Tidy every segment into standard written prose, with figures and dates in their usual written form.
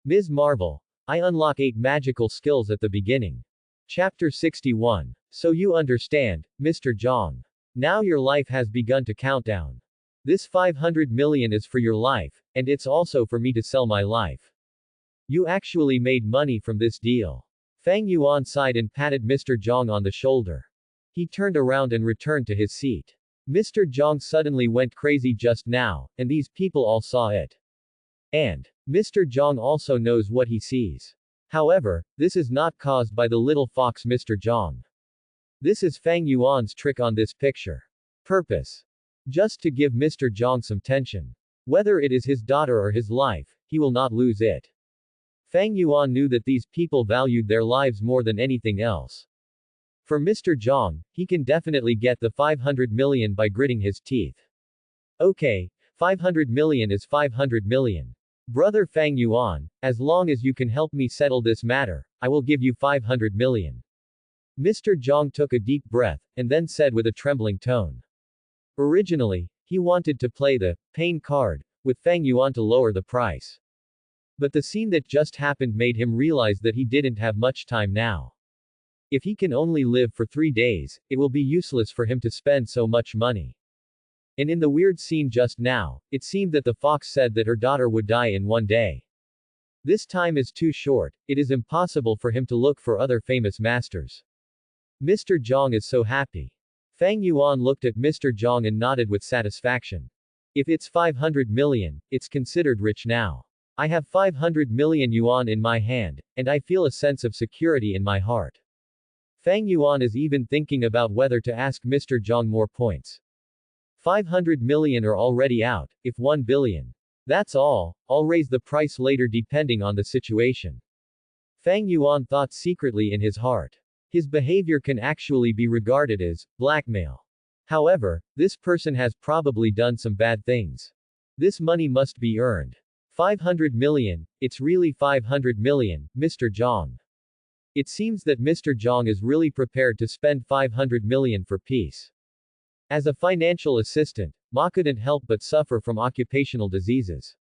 Ms. Marvel. I unlock 8 magical skills at the beginning. Chapter 61. So you understand, Mr. Zhang. Now your life has begun to count down. This 500 million is for your life, and it's also for me to sell my life. You actually made money from this deal. Fang Yuan sighed and patted Mr. Zhang on the shoulder. He turned around and returned to his seat. Mr. Zhang suddenly went crazy just now, and these people all saw it. And Mr. Zhang also knows what he sees. However, this is not caused by the little fox Mr. Zhang. This is Fang Yuan's trick on this picture. Purpose. Just to give Mr. Zhang some tension. Whether it is his daughter or his life, he will not lose it. Fang Yuan knew that these people valued their lives more than anything else. For Mr. Zhang, he can definitely get the 500 million by gritting his teeth. Okay, 500 million is 500 million. Brother Fang Yuan, as long as you can help me settle this matter, I will give you 500 million. Mr. Zhang took a deep breath, and then said with a trembling tone. Originally, he wanted to play the pain card with Fang Yuan to lower the price. But the scene that just happened made him realize that he didn't have much time now. If he can only live for 3 days, it will be useless for him to spend so much money. And in the weird scene just now, it seemed that the fox said that her daughter would die in 1 day. This time is too short, it is impossible for him to look for other famous masters. Mr. Zhang is so happy. Fang Yuan looked at Mr. Zhang and nodded with satisfaction. If it's 500 million, it's considered rich now. I have 500 million yuan in my hand, and I feel a sense of security in my heart. Fang Yuan is even thinking about whether to ask Mr. Zhang more points. 500 million are already out, if 1 billion. That's all, I'll raise the price later depending on the situation. Fang Yuan thought secretly in his heart. His behavior can actually be regarded as blackmail. However, this person has probably done some bad things. This money must be earned. 500 million, it's really 500 million, Mr. Zhang. It seems that Mr. Zhang is really prepared to spend 500 million for peace. As a financial assistant, Ma couldn't help but suffer from occupational diseases.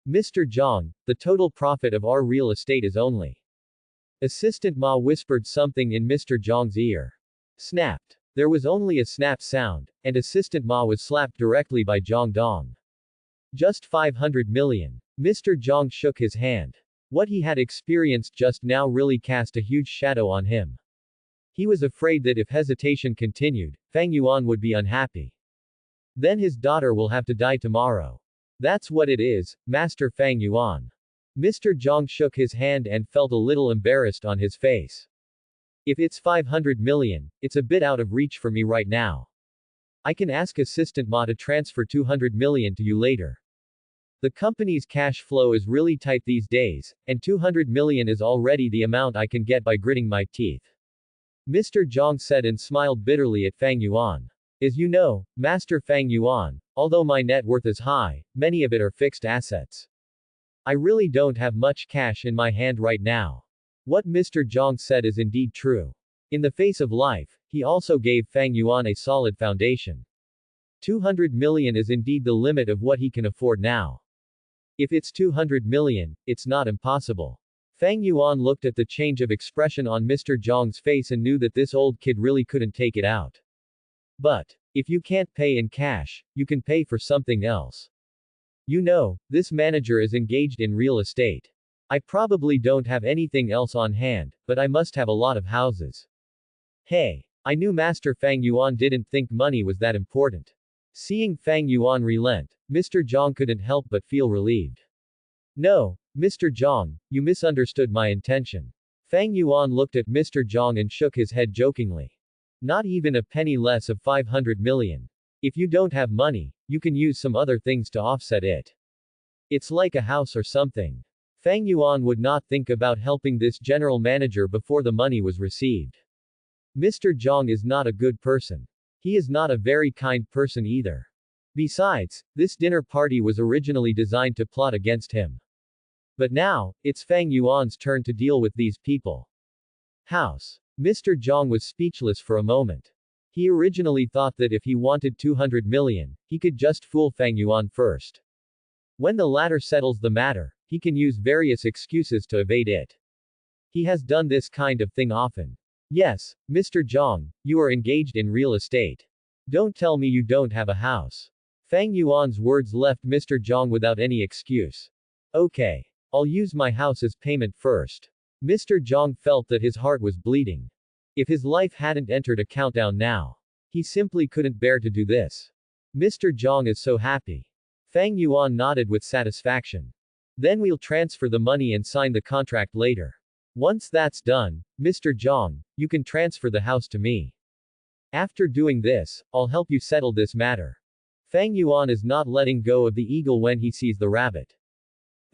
Mr. Zhang, the total profit of our real estate is only. Assistant Ma whispered something in Mr. Zhang's ear. Snapped. There was only a snap sound, and Assistant Ma was slapped directly by Zhang Dong. Just 500 million. Mr. Zhang shook his hand. What he had experienced just now really cast a huge shadow on him. He was afraid that if hesitation continued, Fang Yuan would be unhappy. Then his daughter will have to die tomorrow. That's what it is, Master Fang Yuan. Mr. Zhang shook his hand and felt a little embarrassed on his face. If it's 500 million, it's a bit out of reach for me right now. I can ask Assistant Ma to transfer 200 million to you later. The company's cash flow is really tight these days, and 200 million is already the amount I can get by gritting my teeth. Mr. Zhang said and smiled bitterly at Fang Yuan. As you know, Master Fang Yuan, although my net worth is high, many of it are fixed assets. I really don't have much cash in my hand right now. What Mr. Zhang said is indeed true. In the face of life, he also gave Fang Yuan a solid foundation. 200 million is indeed the limit of what he can afford now. If it's 200 million, it's not impossible. Fang Yuan looked at the change of expression on Mr. Zhang's face and knew that this old kid really couldn't take it out. But, if you can't pay in cash, you can pay for something else. You know, this manager is engaged in real estate. I probably don't have anything else on hand, but I must have a lot of houses. Hey, I knew Master Fang Yuan didn't think money was that important. Seeing Fang Yuan relent, Mr. Zhang couldn't help but feel relieved. No, Mr. Zhang, you misunderstood my intention. Fang Yuan looked at Mr. Zhang and shook his head jokingly. Not even a penny less of 500 million. If you don't have money, you can use some other things to offset it. It's like a house or something. Fang Yuan would not think about helping this general manager before the money was received. Mr. Zhang is not a good person. He is not a very kind person either. Besides, this dinner party was originally designed to plot against him. But now, it's Fang Yuan's turn to deal with these people. House. Mr. Zhang was speechless for a moment. He originally thought that if he wanted 200 million, he could just fool Fang Yuan first. When the latter settles the matter, he can use various excuses to evade it. He has done this kind of thing often. Yes, Mr. Zhang, you are engaged in real estate. Don't tell me you don't have a house. Fang Yuan's words left Mr. Zhang without any excuse. Okay. I'll use my house as payment first. Mr. Zhang felt that his heart was bleeding. If his life hadn't entered a countdown now, he simply couldn't bear to do this. Mr. Zhang is so happy. Fang Yuan nodded with satisfaction. Then we'll transfer the money and sign the contract later. Once that's done, Mr. Zhang, you can transfer the house to me. After doing this, I'll help you settle this matter. Fang Yuan is not letting go of the eagle when he sees the rabbit.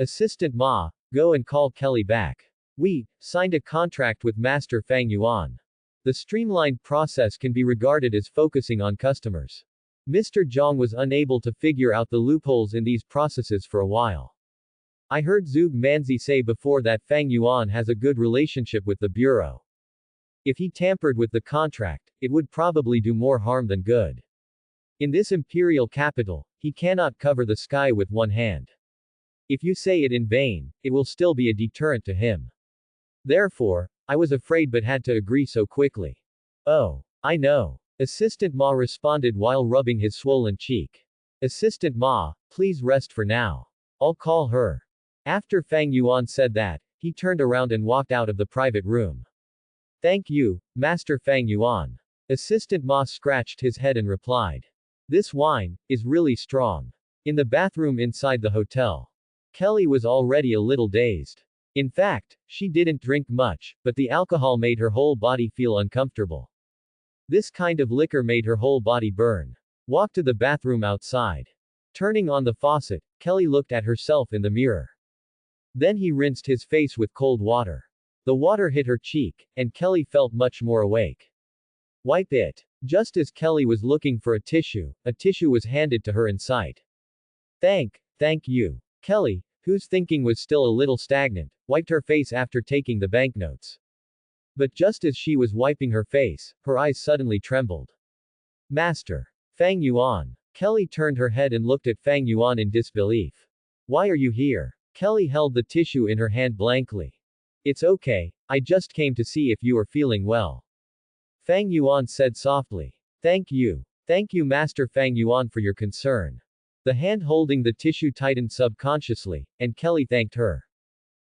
Assistant Ma, go and call Kelly back. We signed a contract with Master Fang Yuan. The streamlined process can be regarded as focusing on customers. Mr. Zhang was unable to figure out the loopholes in these processes for a while. I heard Zhuge Manzi say before that Fang Yuan has a good relationship with the bureau. If he tampered with the contract, it would probably do more harm than good. In this imperial capital, he cannot cover the sky with one hand. If you say it in vain, it will still be a deterrent to him. Therefore, I was afraid but had to agree so quickly. Oh, I know. Assistant Ma responded while rubbing his swollen cheek. Assistant Ma, please rest for now. I'll call her. After Fang Yuan said that, he turned around and walked out of the private room. Thank you, Master Fang Yuan. Assistant Ma scratched his head and replied. This wine is really strong. In the bathroom inside the hotel, Kelly was already a little dazed. In fact, she didn't drink much, but the alcohol made her whole body feel uncomfortable. This kind of liquor made her whole body burn. Walk to the bathroom outside. Turning on the faucet, Kelly looked at herself in the mirror. Then he rinsed his face with cold water. The water hit her cheek, and Kelly felt much more awake. Wipe it. Just as Kelly was looking for a tissue was handed to her in sight. Thank you. Kelly, whose thinking was still a little stagnant, wiped her face after taking the banknotes. But just as she was wiping her face, her eyes suddenly trembled. Master. Fang Yuan. Kelly turned her head and looked at Fang Yuan in disbelief. Why are you here? Kelly held the tissue in her hand blankly. It's okay, I just came to see if you are feeling well. Fang Yuan said softly. Thank you, Master Fang Yuan, for your concern. The hand holding the tissue tightened subconsciously, and Kelly thanked her.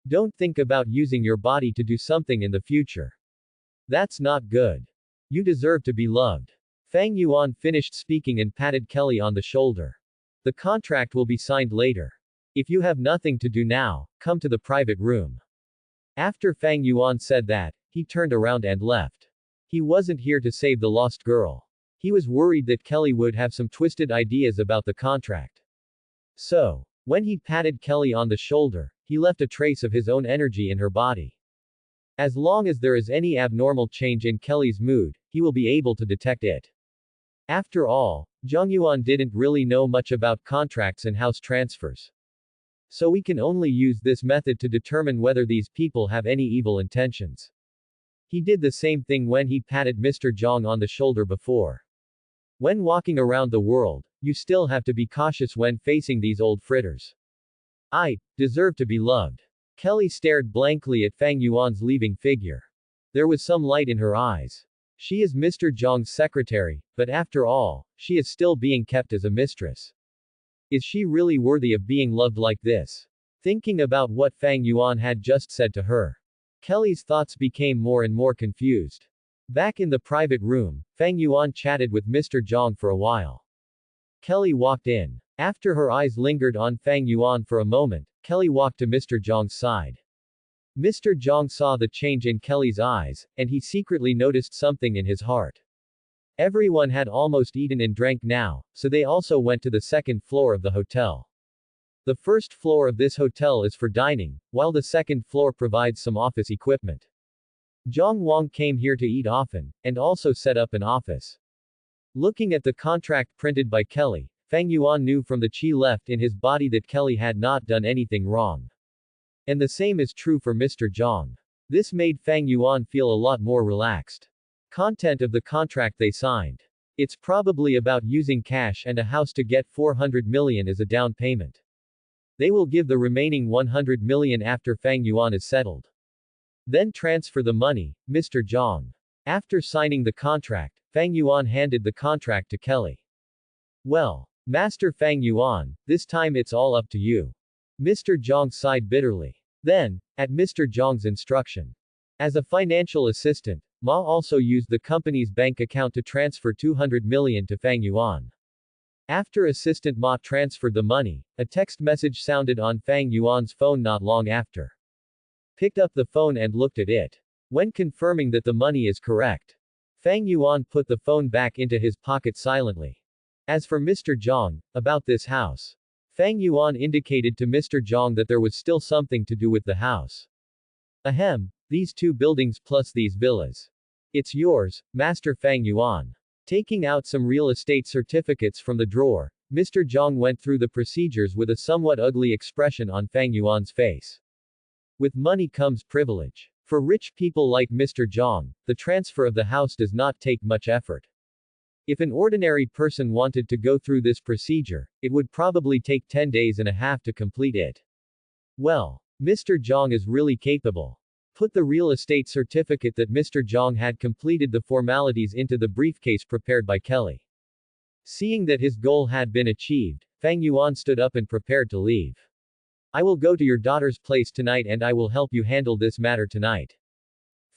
Don't think about using your body to do something in the future. That's not good. You deserve to be loved. Fang Yuan finished speaking and patted Kelly on the shoulder. The contract will be signed later. If you have nothing to do now, come to the private room. After Fang Yuan said that, he turned around and left. He wasn't here to save the lost girl. He was worried that Kelly would have some twisted ideas about the contract. So, when he patted Kelly on the shoulder, he left a trace of his own energy in her body. As long as there is any abnormal change in Kelly's mood, he will be able to detect it. After all, Zhang Yuan didn't really know much about contracts and house transfers. So we can only use this method to determine whether these people have any evil intentions. He did the same thing when he patted Mr. Zhang on the shoulder before. When walking around the world, you still have to be cautious when facing these old fritters. I deserve to be loved. Kelly stared blankly at Fang Yuan's leaving figure. There was some light in her eyes. She is Mr. Zhang's secretary, but after all, she is still being kept as a mistress. Is she really worthy of being loved like this? Thinking about what Fang Yuan had just said to her, Kelly's thoughts became more and more confused. Back in the private room, Fang Yuan chatted with Mr. Zhang for a while. Kelly walked in. After her eyes lingered on Fang Yuan for a moment, Kelly walked to Mr. Zhang's side. Mr. Zhang saw the change in Kelly's eyes, and he secretly noticed something in his heart. Everyone had almost eaten and drank now, so they also went to the second floor of the hotel. The first floor of this hotel is for dining, while the second floor provides some office equipment. Zhang Wang came here to eat often, and also set up an office. Looking at the contract printed by Kelly, Fang Yuan knew from the qi left in his body that Kelly had not done anything wrong. And the same is true for Mr. Zhang. This made Fang Yuan feel a lot more relaxed. Content of the contract they signed. It's probably about using cash and a house to get 400 million as a down payment. They will give the remaining 100 million after Fang Yuan is settled. Then transfer the money, Mr. Zhang. After signing the contract, Fang Yuan handed the contract to Kelly. Well, Master Fang Yuan, this time it's all up to you. Mr. Zhang sighed bitterly. Then, at Mr. Zhang's instruction. As a financial assistant, Ma also used the company's bank account to transfer 200 million to Fang Yuan. After Assistant Ma transferred the money, a text message sounded on Fang Yuan's phone not long after. Picked up the phone and looked at it. When confirming that the money is correct, Fang Yuan put the phone back into his pocket silently. As for Mr. Zhang, about this house, Fang Yuan indicated to Mr. Zhang that there was still something to do with the house. Ahem, these 2 buildings plus these villas. It's yours, Master Fang Yuan. Taking out some real estate certificates from the drawer, Mr. Zhang went through the procedures with a somewhat ugly expression on Fang Yuan's face. With money comes privilege. For rich people like Mr. Zhang, the transfer of the house does not take much effort. If an ordinary person wanted to go through this procedure, it would probably take 10 days and a half to complete it. Well, Mr. Zhang is really capable. Put the real estate certificate that Mr. Zhang had completed the formalities into the briefcase prepared by Kelly. Seeing that his goal had been achieved, Fang Yuan stood up and prepared to leave. I will go to your daughter's place tonight and I will help you handle this matter tonight.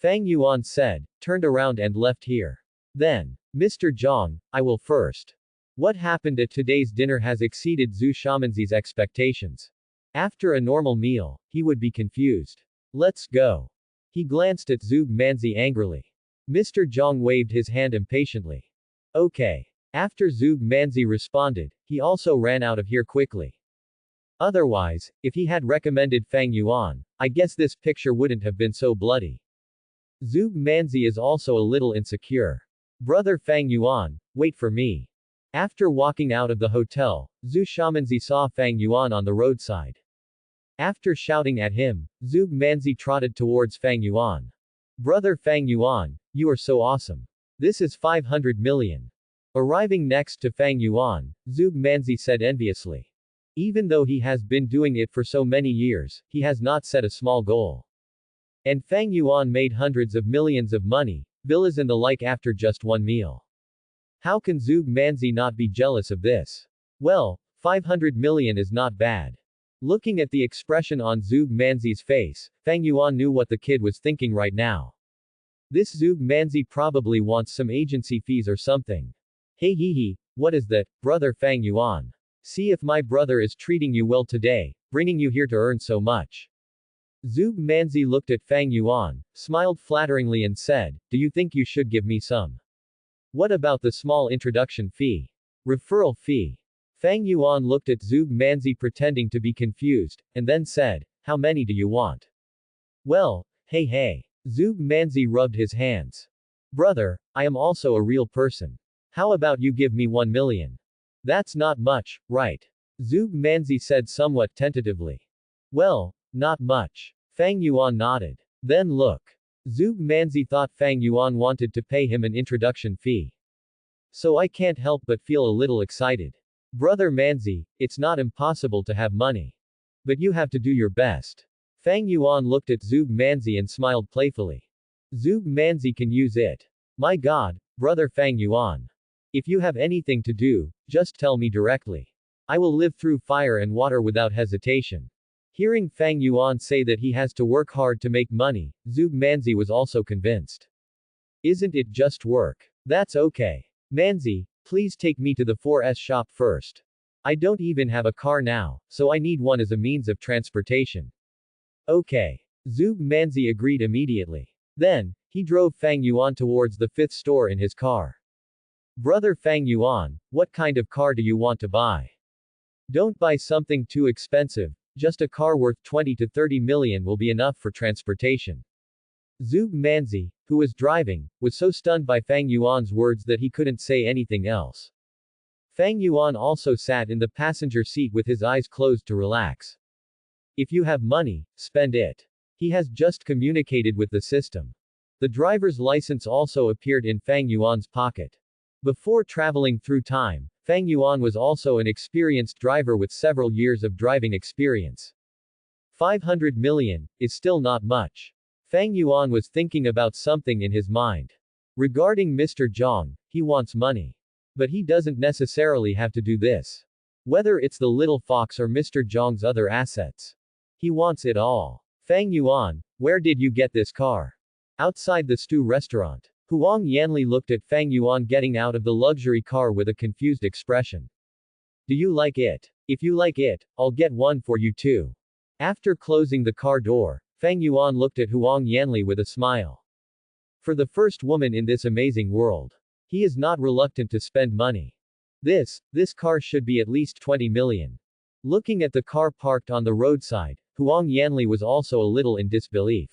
Fang Yuan said, turned around and left here. Then, Mr. Zhang, I will first. What happened at today's dinner has exceeded Zhu Shamanzi's expectations. After a normal meal, he would be confused. Let's go. He glanced at Zhu Manzi angrily. Mr. Zhang waved his hand impatiently. Okay. After Zhu Manzi responded, he also ran out of here quickly. Otherwise, if he had recommended Fang Yuan, I guess this picture wouldn't have been so bloody. Zhu Manzi is also a little insecure. Brother Fang Yuan, wait for me. After walking out of the hotel, Zhu Shamanzi saw Fang Yuan on the roadside. After shouting at him, Zhu Manzi trotted towards Fang Yuan. Brother Fang Yuan, you are so awesome. This is 500 million. Arriving next to Fang Yuan, Zhu Manzi said enviously. Even though he has been doing it for so many years, he has not set a small goal. And Fang Yuan made hundreds of millions of money, villas and the like after just one meal. How can Zhu Manzi not be jealous of this? Well, 500 million is not bad. Looking at the expression on Zhu Manzi's face, Fang Yuan knew what the kid was thinking right now. This Zhu Manzi probably wants some agency fees or something. Hey hee hee, what is that, brother Fang Yuan? See if my brother is treating you well today, bringing you here to earn so much. Zhu Manzi looked at Fang Yuan, smiled flatteringly and said, do you think you should give me some? What about the small introduction fee? Referral fee? Fang Yuan looked at Zhu Manzi pretending to be confused, and then said, how many do you want? Well, hey. Zhu Manzi rubbed his hands. Brother, I am also a real person. How about you give me 1 million? That's not much, right? Zhu Manzi said somewhat tentatively. Well, not much. Fang Yuan nodded. Then look. Zhu Manzi thought Fang Yuan wanted to pay him an introduction fee. So I can't help but feel a little excited. Brother Manzi, it's not impossible to have money. But you have to do your best. Fang Yuan looked at Zhu Manzi and smiled playfully. Zhu Manzi can use it. My god, brother Fang Yuan. If you have anything to do, just tell me directly. I will live through fire and water without hesitation. Hearing Fang Yuan say that he has to work hard to make money, Zhu Manzi was also convinced. Isn't it just work? That's okay. Manzi, please take me to the 4S shop first. I don't even have a car now, so I need one as a means of transportation. Okay. Zhu Manzi agreed immediately. Then, he drove Fang Yuan towards the 5th store in his car. Brother Fang Yuan, what kind of car do you want to buy? Don't buy something too expensive, just a car worth 20 to 30 million will be enough for transportation. Zhu Manzi, who was driving, was so stunned by Fang Yuan's words that he couldn't say anything else. Fang Yuan also sat in the passenger seat with his eyes closed to relax. If you have money, spend it. He has just communicated with the system. The driver's license also appeared in Fang Yuan's pocket. Before traveling through time, Fang Yuan was also an experienced driver with several years of driving experience. 500 million is still not much. Fang Yuan was thinking about something in his mind. Regarding Mr. Zhang, he wants money. But he doesn't necessarily have to do this. Whether it's the little fox or Mr. Zhang's other assets. He wants it all. Fang Yuan, where did you get this car? Outside the stew restaurant. Huang Yanli looked at Fang Yuan getting out of the luxury car with a confused expression. Do you like it? If you like it, I'll get one for you too. After closing the car door, Fang Yuan looked at Huang Yanli with a smile. For the first woman in this amazing world, he is not reluctant to spend money. This car should be at least 20 million. Looking at the car parked on the roadside, Huang Yanli was also a little in disbelief.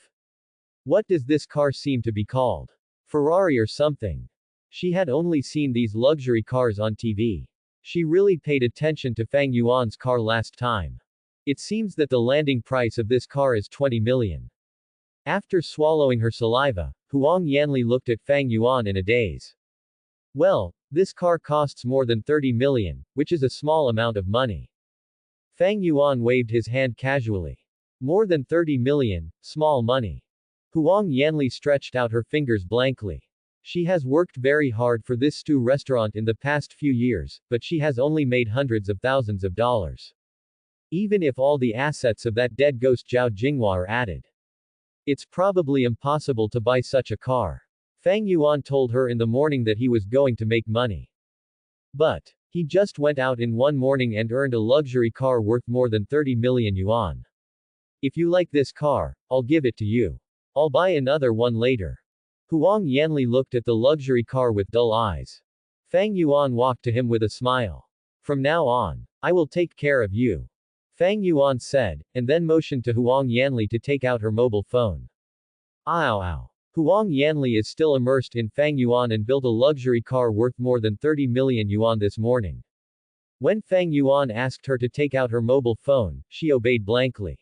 What does this car seem to be called? Ferrari or something? She had only seen these luxury cars on TV. She really paid attention to Fang Yuan's car last time. It seems that the landing price of this car is 20 million. After swallowing her saliva, Huang Yanli looked at Fang Yuan in a daze. Well, this car costs more than 30 million, which is a small amount of money. Fang Yuan waved his hand casually. More than 30 million, small money. Huang Yanli stretched out her fingers blankly. She has worked very hard for this stew restaurant in the past few years, but she has only made hundreds of thousands of dollars. Even if all the assets of that dead ghost Zhao Jinghua are added, it's probably impossible to buy such a car. Fang Yuan told her in the morning that he was going to make money. But he just went out in one morning and earned a luxury car worth more than 30 million yuan. If you like this car, I'll give it to you. I'll buy another one later. Huang Yanli looked at the luxury car with dull eyes. Fang Yuan walked to him with a smile. From now on, I will take care of you. Fang Yuan said, and then motioned to Huang Yanli to take out her mobile phone. Ow ow. Huang Yanli is still immersed in Fang Yuan and built a luxury car worth more than 30 million yuan this morning. When Fang Yuan asked her to take out her mobile phone, she obeyed blankly.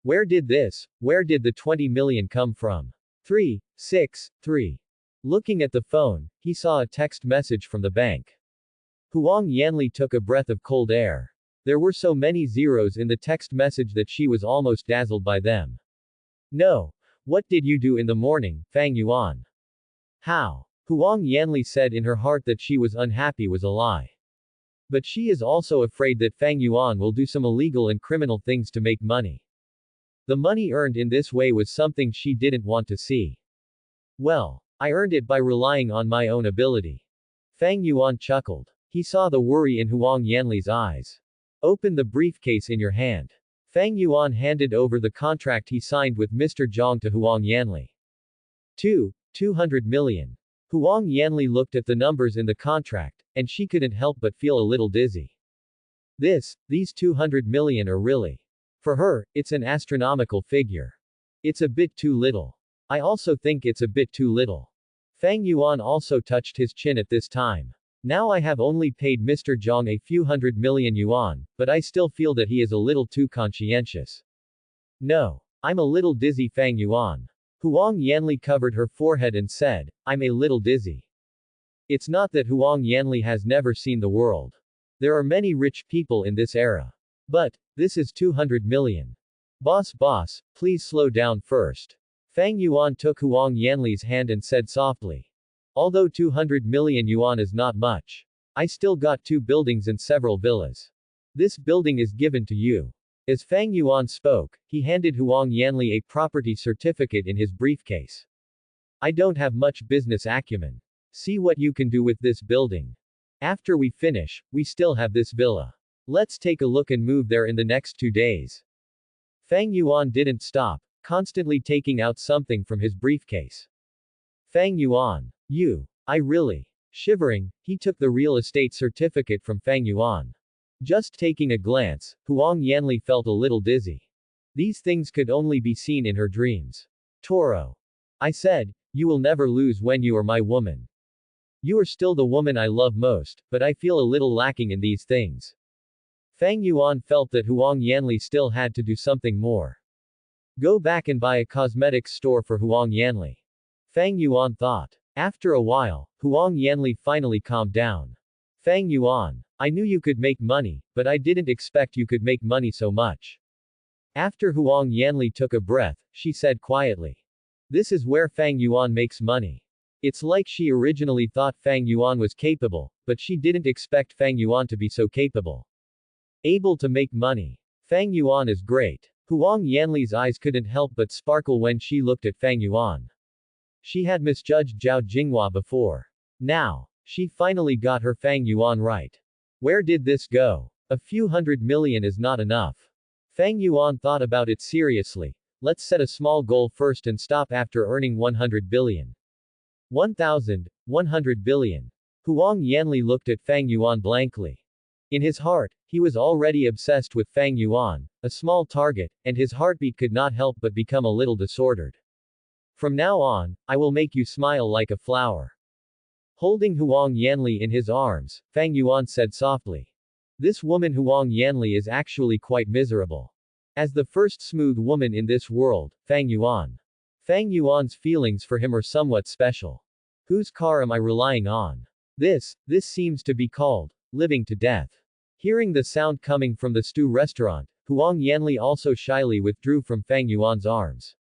Where did the 20 million come from? 363. Looking at the phone, he saw a text message from the bank. Huang Yanli took a breath of cold air. There were so many zeros in the text message that she was almost dazzled by them. No. What did you do in the morning, Fang Yuan? How? Huang Yanli said in her heart that she was unhappy was a lie. But she is also afraid that Fang Yuan will do some illegal and criminal things to make money. The money earned in this way was something she didn't want to see. Well, I earned it by relying on my own ability. Fang Yuan chuckled. He saw the worry in Huang Yanli's eyes. Open the briefcase in your hand. Fang Yuan handed over the contract he signed with Mr. Zhang to Huang Yanli. 200 million. Huang Yanli looked at the numbers in the contract, and she couldn't help but feel a little dizzy. These 200 million are really. For her, it's an astronomical figure. It's a bit too little. I also think it's a bit too little. Fang Yuan also touched his chin at this time. Now I have only paid Mr. Zhang a few hundred million yuan, but I still feel that he is a little too conscientious. No. I'm a little dizzy, Fang Yuan. Huang Yanli covered her forehead and said, I'm a little dizzy. It's not that Huang Yanli has never seen the world. There are many rich people in this era. But, this is 200 million. Boss, please slow down first. Fang Yuan took Huang Yanli's hand and said softly. Although 200 million yuan is not much, I still got 2 buildings and several villas. This building is given to you. As Fang Yuan spoke, he handed Huang Yanli a property certificate in his briefcase. I don't have much business acumen. See what you can do with this building. After we finish, we still have this villa. Let's take a look and move there in the next 2 days. Fang Yuan didn't stop, constantly taking out something from his briefcase. Fang Yuan. I really. Shivering, he took the real estate certificate from Fang Yuan. Just taking a glance, Huang Yanli felt a little dizzy. These things could only be seen in her dreams. Toro. I said, you will never lose when you are my woman. You are still the woman I love most, but I feel a little lacking in these things. Fang Yuan felt that Huang Yanli still had to do something more. Go back and buy a cosmetics store for Huang Yanli. Fang Yuan thought. After a while, Huang Yanli finally calmed down. Fang Yuan, I knew you could make money, but I didn't expect you could make money so much. After Huang Yanli took a breath, she said quietly. This is where Fang Yuan makes money. It's like she originally thought Fang Yuan was capable, but she didn't expect Fang Yuan to be so capable. Able to make money. Fang Yuan is great. Huang Yanli's eyes couldn't help but sparkle when she looked at Fang Yuan. She had misjudged Zhao Jinghua before. Now, she finally got her Fang Yuan right. Where did this go? A few $100 million is not enough. Fang Yuan thought about it seriously. Let's set a small goal first and stop after earning 100 billion. 100 billion. Huang Yanli looked at Fang Yuan blankly. In his heart, he was already obsessed with Fang Yuan, a small target, and his heartbeat could not help but become a little disordered. From now on, I will make you smile like a flower. Holding Huang Yanli in his arms, Fang Yuan said softly. This woman Huang Yanli is actually quite miserable. As the first smooth woman in this world, Fang Yuan's feelings for him are somewhat special. Whose car am I relying on? This seems to be called living to death. Hearing the sound coming from the stew restaurant, Huang Yanli also shyly withdrew from Fang Yuan's arms.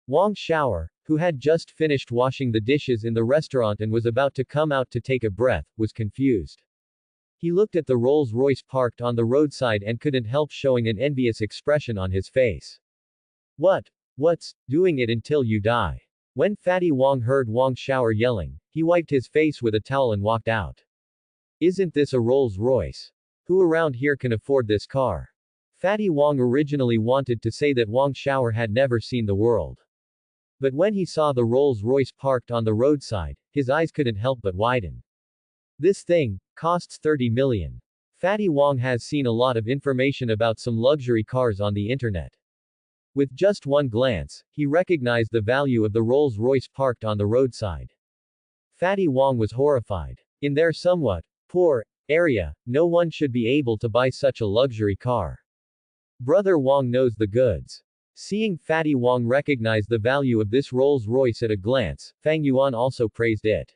Wang Xiaoer, who had just finished washing the dishes in the restaurant and was about to come out to take a breath, was confused. He looked at the Rolls-Royce parked on the roadside and couldn't help showing an envious expression on his face. What's doing it until you die? When Fatty Wang heard Wang Xiaoer yelling, he wiped his face with a towel and walked out. Isn't this a Rolls-Royce? Who around here can afford this car? Fatty Wang originally wanted to say that Wang Xiaoer had never seen the world. But when he saw the Rolls-Royce parked on the roadside, his eyes couldn't help but widen. This thing costs 30 million. Fatty Wang has seen a lot of information about some luxury cars on the internet. With just one glance, he recognized the value of the Rolls-Royce parked on the roadside. Fatty Wang was horrified. In their somewhat poor area, no one should be able to buy such a luxury car. Brother Wang knows the goods. Seeing Fatty Wang recognize the value of this Rolls-Royce at a glance, Fang Yuan also praised it.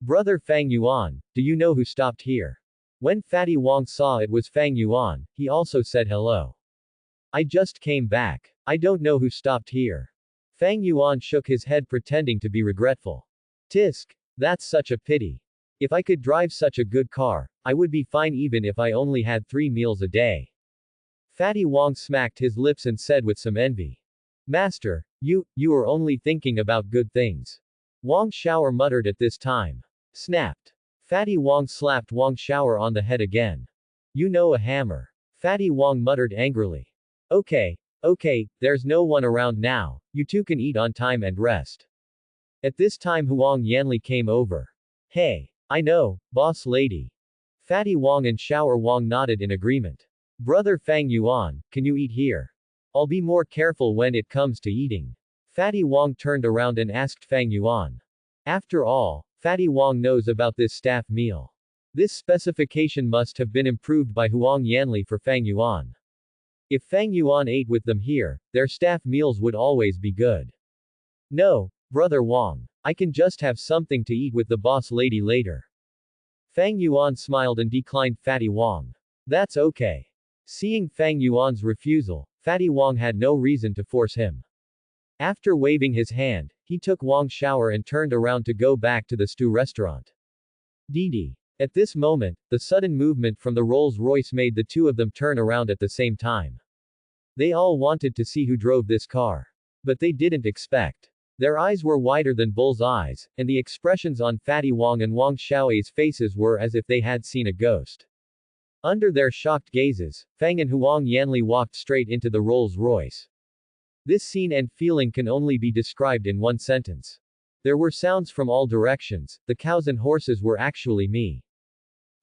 Brother Fang Yuan, do you know who stopped here? When Fatty Wang saw it was Fang Yuan, he also said hello. I just came back. I don't know who stopped here. Fang Yuan shook his head pretending to be regretful. Tisk. That's such a pity. If I could drive such a good car, I would be fine even if I only had 3 meals a day. Fatty Wang smacked his lips and said with some envy. Master, you are only thinking about good things. Wang Xiaoer muttered at this time. Snapped. Fatty Wang slapped Wang Xiaoer on the head again. You know a hammer. Fatty Wang muttered angrily. Okay, there's no one around now, you two can eat on time and rest. At this time Huang Yanli came over. Hey, I know, boss lady. Fatty Wang and Xiaoer Wang nodded in agreement. Brother Fang Yuan, can you eat here? I'll be more careful when it comes to eating. Fatty Wang turned around and asked Fang Yuan. After all, Fatty Wang knows about this staff meal. This specification must have been improved by Huang Yanli for Fang Yuan. If Fang Yuan ate with them here, their staff meals would always be good. No, Brother Wang, I can just have something to eat with the boss lady later. Fang Yuan smiled and declined Fatty Wang. That's okay. Seeing Fang Yuan's refusal, Fatty Wang had no reason to force him. After waving his hand, he took Wang Xiaoer and turned around to go back to the stew restaurant. Didi. At this moment, the sudden movement from the Rolls-Royce made the two of them turn around at the same time. They all wanted to see who drove this car. But they didn't expect. Their eyes were wider than bull's eyes, and the expressions on Fatty Wang and Wang Xiaoer's faces were as if they had seen a ghost. Under their shocked gazes, Fang and Huang Yanli walked straight into the Rolls-Royce. This scene and feeling can only be described in one sentence. There were sounds from all directions, the cows and horses were actually me.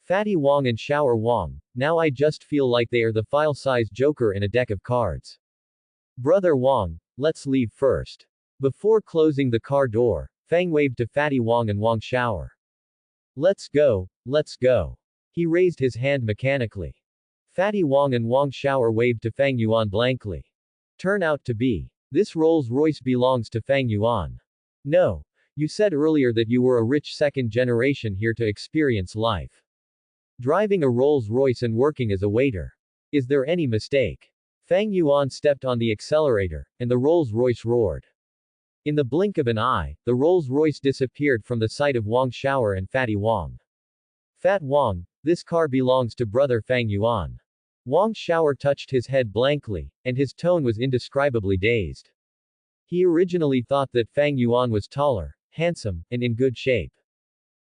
Fatty Wang and Xiaoer Wang, now I just feel like they are the file-size joker in a deck of cards. Brother Wang, let's leave first. Before closing the car door, Fang waved to Fatty Wang and Wang Xiaoer. Let's go, let's go. He raised his hand mechanically. Fatty Wang and Wang Xiaoer waved to Fang Yuan blankly. Turn out to be. This Rolls-Royce belongs to Fang Yuan. No. You said earlier that you were a rich second generation here to experience life. Driving a Rolls-Royce and working as a waiter. Is there any mistake? Fang Yuan stepped on the accelerator, and the Rolls-Royce roared. In the blink of an eye, the Rolls-Royce disappeared from the sight of Wang Xiaoer and Fatty Wang. Fat Wang, this car belongs to brother Fang Yuan. Wang Xiaoer touched his head blankly, and his tone was indescribably dazed. He originally thought that Fang Yuan was taller, handsome, and in good shape.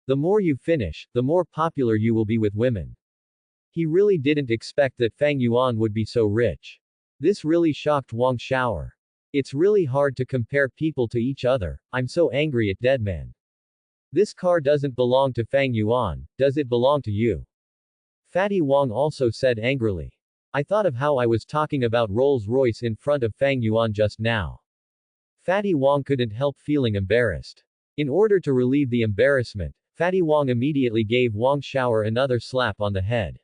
The more you finish, the more popular you will be with women. He really didn't expect that Fang Yuan would be so rich. This really shocked Wang Xiaoer. It's really hard to compare people to each other. I'm so angry at Deadman. This car doesn't belong to Fang Yuan, does it belong to you? Fatty Wang also said angrily. I thought of how I was talking about Rolls-Royce in front of Fang Yuan just now. Fatty Wang couldn't help feeling embarrassed. In order to relieve the embarrassment, Fatty Wang immediately gave Wang Xiaoer another slap on the head.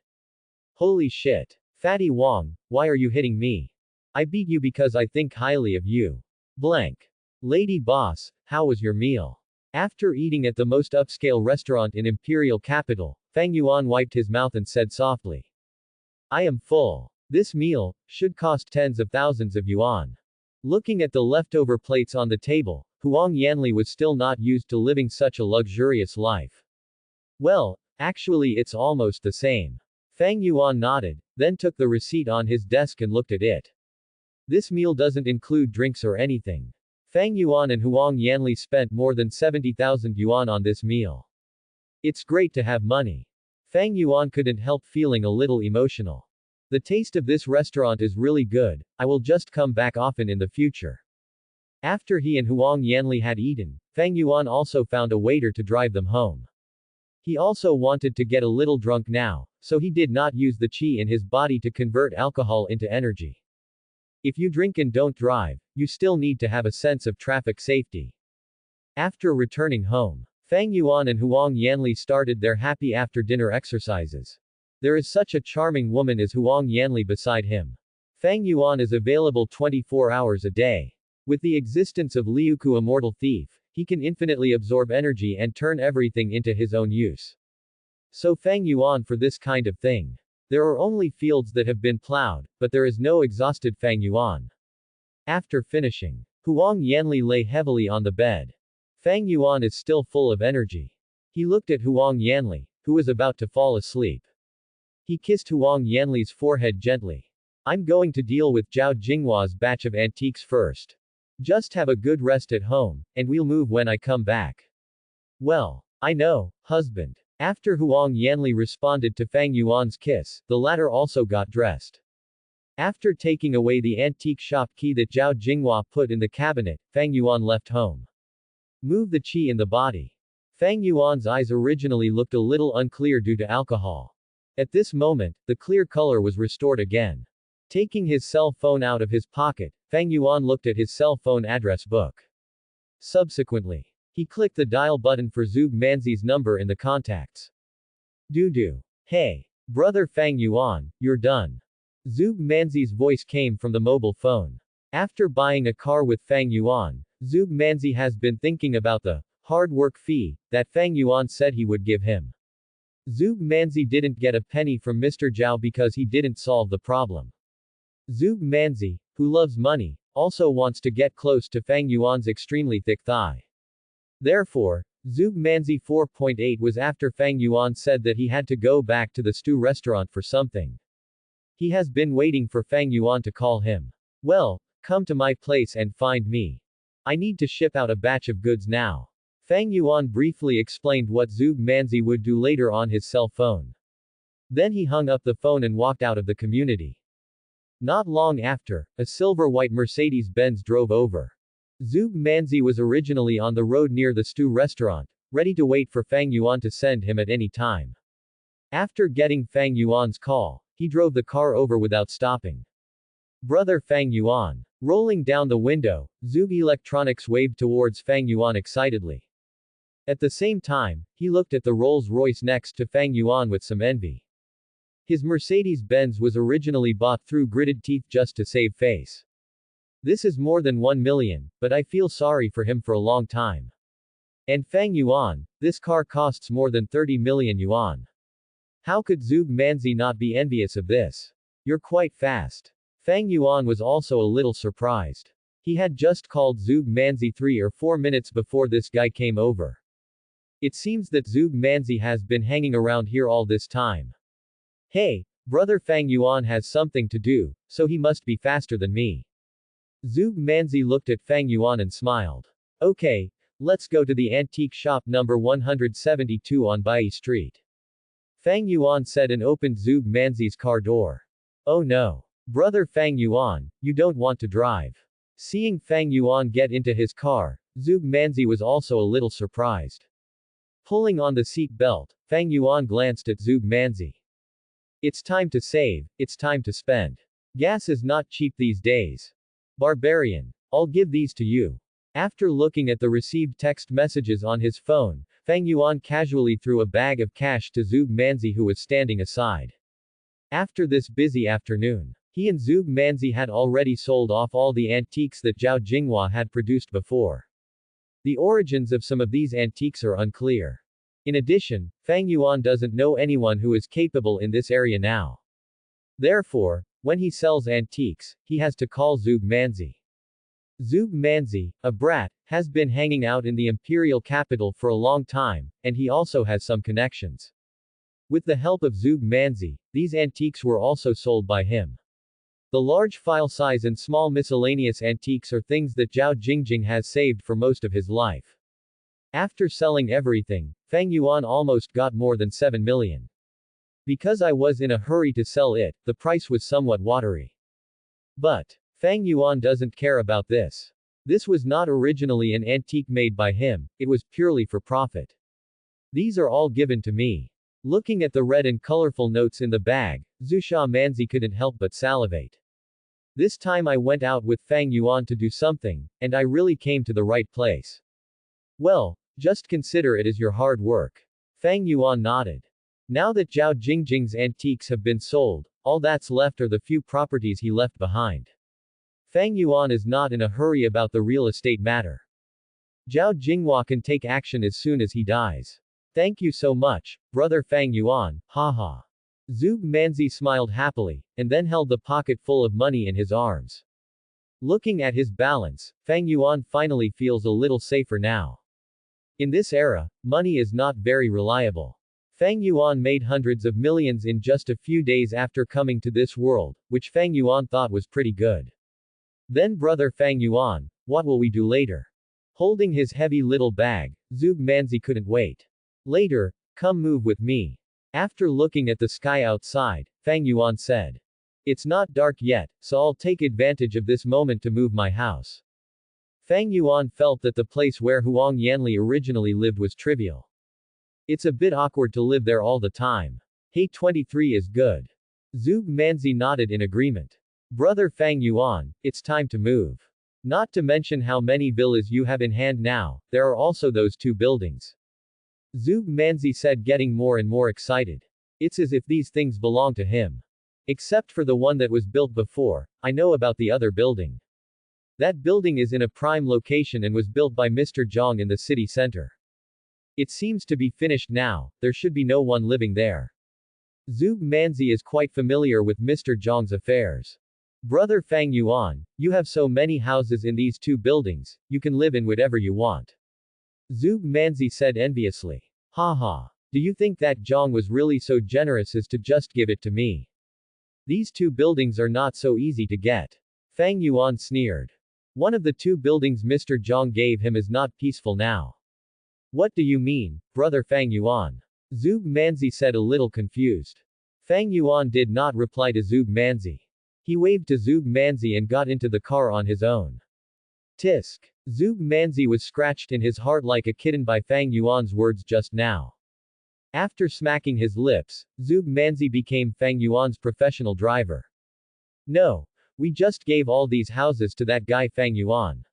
Holy shit. Fatty Wang, why are you hitting me? I beat you because I think highly of you. Blank. Lady boss, how was your meal? After eating at the most upscale restaurant in Imperial Capital, Fang Yuan wiped his mouth and said softly. I am full. This meal should cost tens of thousands of yuan. Looking at the leftover plates on the table, Huang Yanli was still not used to living such a luxurious life. Well, actually it's almost the same. Fang Yuan nodded, then took the receipt on his desk and looked at it. This meal doesn't include drinks or anything. Fang Yuan and Huang Yanli spent more than 70,000 yuan on this meal. It's great to have money. Fang Yuan couldn't help feeling a little emotional. The taste of this restaurant is really good, I will just come back often in the future. After he and Huang Yanli had eaten, Fang Yuan also found a waiter to drive them home. He also wanted to get a little drunk now, so he did not use the qi in his body to convert alcohol into energy. If you drink and don't drive, you still need to have a sense of traffic safety. After returning home, Fang Yuan and Huang Yanli started their happy after-dinner exercises. There is such a charming woman as Huang Yanli beside him. Fang Yuan is available 24 hours a day. With the existence of Liuku Immortal Thief, he can infinitely absorb energy and turn everything into his own use. So Fang Yuan for this kind of thing. There are only fields that have been plowed, but there is no exhausted Fang Yuan. After finishing, Huang Yanli lay heavily on the bed. Fang Yuan is still full of energy. He looked at Huang Yanli, who was about to fall asleep. He kissed Huang Yanli's forehead gently. I'm going to deal with Zhao Jinghua's batch of antiques first. Just have a good rest at home, and we'll move when I come back. Well, I know, husband. After Huang Yanli responded to Fang Yuan's kiss, the latter also got dressed. After taking away the antique shop key that Zhao Jinghua put in the cabinet, Fang Yuan left home. Move the qi in the body. Fang Yuan's eyes originally looked a little unclear due to alcohol. At this moment, the clear color was restored again. Taking his cell phone out of his pocket, Fang Yuan looked at his cell phone address book. Subsequently, he clicked the dial button for Zug Manzi's number in the contacts. Doo. Hey. Brother Fang Yuan, you're done. Zug Manzi's voice came from the mobile phone. After buying a car with Fang Yuan, Zug Manzi has been thinking about the hard work fee that Fang Yuan said he would give him. Zug Manzi didn't get a penny from Mr. Zhao because he didn't solve the problem. Zug Manzi, who loves money, also wants to get close to Fang Yuan's extremely thick thigh. Therefore, Zug Manzi 4.8 was after Fang Yuan said that he had to go back to the stew restaurant for something. He has been waiting for Fang Yuan to call him. Well, come to my place and find me. I need to ship out a batch of goods now. Fang Yuan briefly explained what Zug Manzi would do later on his cell phone. Then he hung up the phone and walked out of the community. Not long after, a silver-white Mercedes-Benz drove over. Zug Manzi was originally on the road near the stew restaurant, ready to wait for Fang Yuan to send him at any time. After getting Fang Yuan's call, he drove the car over without stopping. Brother Fang Yuan. Rolling down the window, Zug Electronics waved towards Fang Yuan excitedly. At the same time, he looked at the Rolls-Royce next to Fang Yuan with some envy. His Mercedes-Benz was originally bought through gritted teeth just to save face. This is more than 1 million, but I feel sorry for him for a long time. And Fang Yuan, this car costs more than 30 million yuan. How could Zhuge Manzi not be envious of this? You're quite fast. Fang Yuan was also a little surprised. He had just called Zhuge Manzi 3 or 4 minutes before this guy came over. It seems that Zhuge Manzi has been hanging around here all this time. Hey, brother Fang Yuan has something to do, so he must be faster than me. Zhuge Manzi looked at Fang Yuan and smiled. Okay, let's go to the antique shop number 172 on Bai Street. Fang Yuan said and opened Zhuge Manzi's car door. Oh no. Brother Fang Yuan, you don't want to drive. Seeing Fang Yuan get into his car, Zhuge Manzi was also a little surprised. Pulling on the seat belt, Fang Yuan glanced at Zhuge Manzi. It's time to save, it's time to spend. Gas is not cheap these days. Barbarian. I'll give these to you. After looking at the received text messages on his phone, Fang Yuan casually threw a bag of cash to Zhuge Manzi who was standing aside. After this busy afternoon, he and Zhuge Manzi had already sold off all the antiques that Zhao Jinghua had produced before. The origins of some of these antiques are unclear. In addition, Fang Yuan doesn't know anyone who is capable in this area now. Therefore, when he sells antiques, he has to call Zhuge Manzi. Zhuge Manzi, a brat, has been hanging out in the imperial capital for a long time, and he also has some connections. With the help of Zhuge Manzi, these antiques were also sold by him. The large file size and small miscellaneous antiques are things that Zhao Jingjing has saved for most of his life. After selling everything, Fang Yuan almost got more than 7 million. Because I was in a hurry to sell it, the price was somewhat watery. But Fang Yuan doesn't care about this. This was not originally an antique made by him, it was purely for profit. These are all given to me. Looking at the red and colorful notes in the bag, Zhu Manzi couldn't help but salivate. This time I went out with Fang Yuan to do something, and I really came to the right place. Well, just consider it as your hard work. Fang Yuan nodded. Now that Zhao Jingjing's antiques have been sold, all that's left are the few properties he left behind. Fang Yuan is not in a hurry about the real estate matter. Zhao Jinghua can take action as soon as he dies. Thank you so much, brother Fang Yuan, haha. Zhuge Manzi smiled happily, and then held the pocket full of money in his arms. Looking at his balance, Fang Yuan finally feels a little safer now. In this era, money is not very reliable. Fang Yuan made hundreds of millions in just a few days after coming to this world, which Fang Yuan thought was pretty good. Then brother Fang Yuan, what will we do later? Holding his heavy little bag, Zhuge Manzi couldn't wait. Later, come move with me. After looking at the sky outside, Fang Yuan said. It's not dark yet, so I'll take advantage of this moment to move my house. Fang Yuan felt that the place where Huang Yanli originally lived was trivial. It's a bit awkward to live there all the time. Hey 23 is good. Zhuge Manzi nodded in agreement. Brother Fang Yuan, it's time to move. Not to mention how many villas you have in hand now, there are also those 2 buildings. Zhuge Manzi said, getting more and more excited. It's as if these things belong to him. Except for the one that was built before, I know about the other building. That building is in a prime location and was built by Mr. Zhang in the city center. It seems to be finished now, there should be no one living there. Zhuge Manzi is quite familiar with Mr. Zhang's affairs. Brother Fang Yuan, you have so many houses in these 2 buildings, you can live in whatever you want. Zhuge Manzi said enviously. Haha. Do you think that Zhang was really so generous as to just give it to me? These 2 buildings are not so easy to get. Fang Yuan sneered. One of the 2 buildings Mr. Zhang gave him is not peaceful now. What do you mean, brother Fang Yuan? Zhuge Manzi said a little confused. Fang Yuan did not reply to Zhuge Manzi. He waved to Zhuge Manzi and got into the car on his own. Tisk. Zhuge Manzi was scratched in his heart like a kitten by Fang Yuan's words just now. After smacking his lips, Zhuge Manzi became Fang Yuan's professional driver. No. We just gave all these houses to that guy Fang Yuan.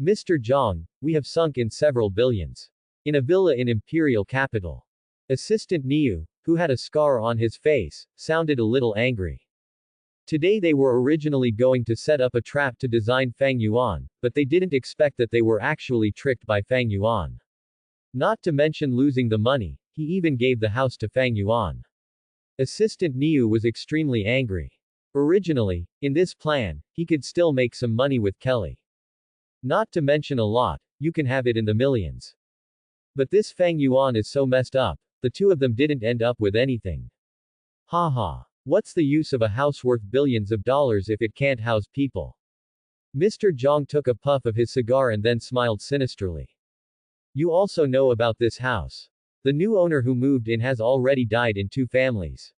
Mr. Zhang, we have sunk in several billions. In a villa in imperial capital. Assistant Niu, who had a scar on his face, sounded a little angry. Today they were originally going to set up a trap to design Fang Yuan, but they didn't expect that they were actually tricked by Fang Yuan. Not to mention losing the money, he even gave the house to Fang Yuan. Assistant Niu was extremely angry. Originally, in this plan, he could still make some money with Kelly. Not to mention a lot, you can have it in the millions. But this Fang Yuan is so messed up, the two of them didn't end up with anything. Haha. What's the use of a house worth billions of dollars if it can't house people? Mr. Zhang took a puff of his cigar and then smiled sinisterly. You also know about this house. The new owner who moved in has already died in 2 families.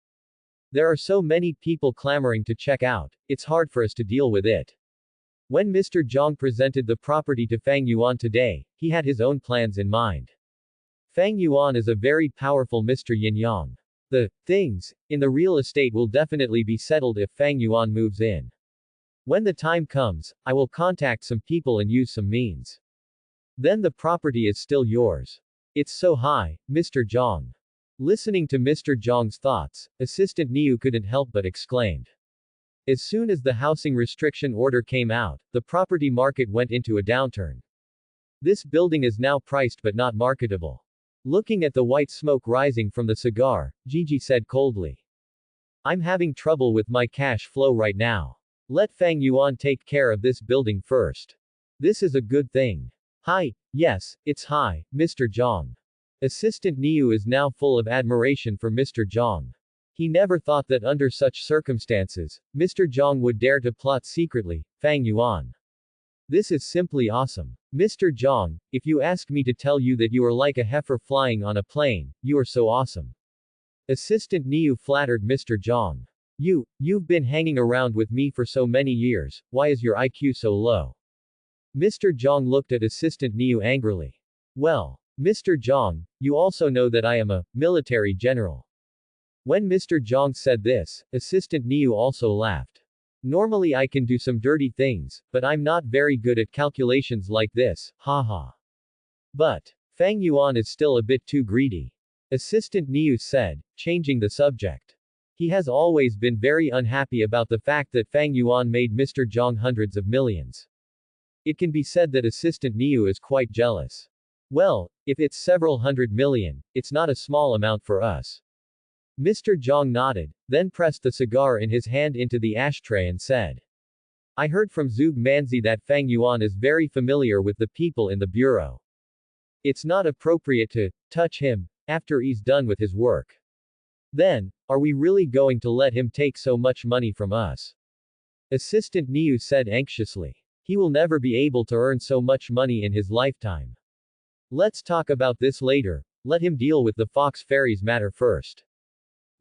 There are so many people clamoring to check out, it's hard for us to deal with it. When Mr. Zhang presented the property to Fang Yuan today, he had his own plans in mind. Fang Yuan is a very powerful Mr. Yin Yang. The things in the real estate will definitely be settled if Fang Yuan moves in. When the time comes, I will contact some people and use some means. Then the property is still yours. It's so high, Mr. Zhang. Listening to Mr. Zhang's thoughts, Assistant Niu couldn't help but exclaimed. As soon as the housing restriction order came out, the property market went into a downturn. This building is now priced but not marketable. Looking at the white smoke rising from the cigar, Gigi said coldly. I'm having trouble with my cash flow right now. Let Fang Yuan take care of this building first. This is a good thing. Hi, yes, it's hi, Mr. Zhang. Assistant Niu is now full of admiration for Mr. Zhang. He never thought that under such circumstances, Mr. Zhang would dare to plot secretly, Fang Yuan. This is simply awesome. Mr. Zhang, if you ask me to tell you that you are like a heifer flying on a plane, you are so awesome. Assistant Niu flattered Mr. Zhang. You've been hanging around with me for so many years, why is your IQ so low? Mr. Zhang looked at Assistant Niu angrily. Well, Mr. Zhang, you also know that I am a military general. When Mr. Zhang said this, Assistant Niu also laughed. Normally I can do some dirty things, but I'm not very good at calculations like this, haha. But Fang Yuan is still a bit too greedy. Assistant Niu said, changing the subject. He has always been very unhappy about the fact that Fang Yuan made Mr. Zhang hundreds of millions. It can be said that Assistant Niu is quite jealous. Well, if it's several hundred million, it's not a small amount for us. Mr. Zhang nodded, then pressed the cigar in his hand into the ashtray and said. I heard from Zhuge Manzi that Fang Yuan is very familiar with the people in the bureau. It's not appropriate to touch him after he's done with his work. Then, are we really going to let him take so much money from us? Assistant Niu said anxiously. He will never be able to earn so much money in his lifetime. Let's talk about this later, let him deal with the Fox Fairies matter first.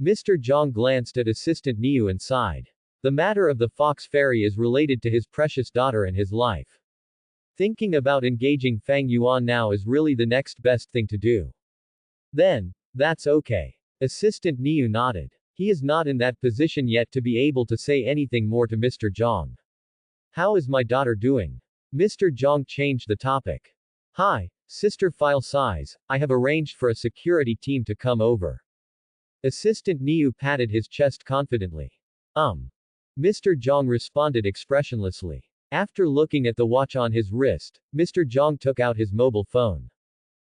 Mr. Zhang glanced at Assistant Niu and sighed. The matter of the Fox Fairy is related to his precious daughter and his life. Thinking about engaging Fang Yuan now is really the next best thing to do. Then, that's okay. Assistant Niu nodded. He is not in that position yet to be able to say anything more to Mr. Zhang. How is my daughter doing? Mr. Zhang changed the topic. Hi, Sister File Size, I have arranged for a security team to come over. Assistant Niu patted his chest confidently. Mr. Zhang responded expressionlessly. After looking at the watch on his wrist, Mr. Zhang took out his mobile phone.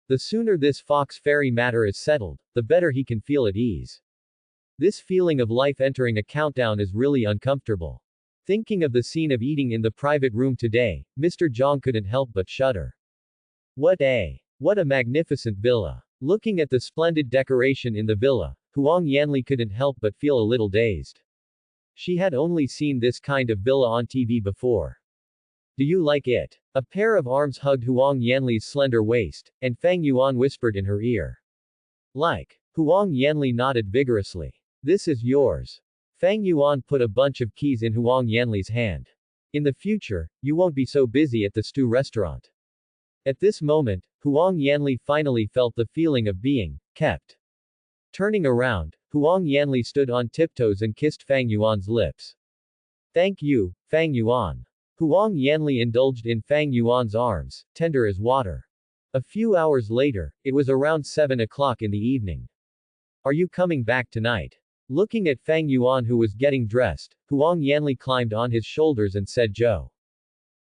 The sooner this Fox Fairy matter is settled, the better he can feel at ease. This feeling of life entering a countdown is really uncomfortable. Thinking of the scene of eating in the private room today, Mr. Zhang couldn't help but shudder. What a magnificent villa. Looking at the splendid decoration in the villa, Huang Yanli couldn't help but feel a little dazed. She had only seen this kind of villa on TV before. Do you like it? A pair of arms hugged Huang Yanli's slender waist, and Fang Yuan whispered in her ear. Like. Huang Yanli nodded vigorously. This is yours. Fang Yuan put a bunch of keys in Huang Yanli's hand. In the future, you won't be so busy at the stew restaurant. At this moment, Huang Yanli finally felt the feeling of being kept. Turning around, Huang Yanli stood on tiptoes and kissed Fang Yuan's lips. Thank you, Fang Yuan. Huang Yanli indulged in Fang Yuan's arms, tender as water. A few hours later, it was around 7 o'clock in the evening. Are you coming back tonight? Looking at Fang Yuan who was getting dressed, Huang Yanli climbed on his shoulders and said, Joe.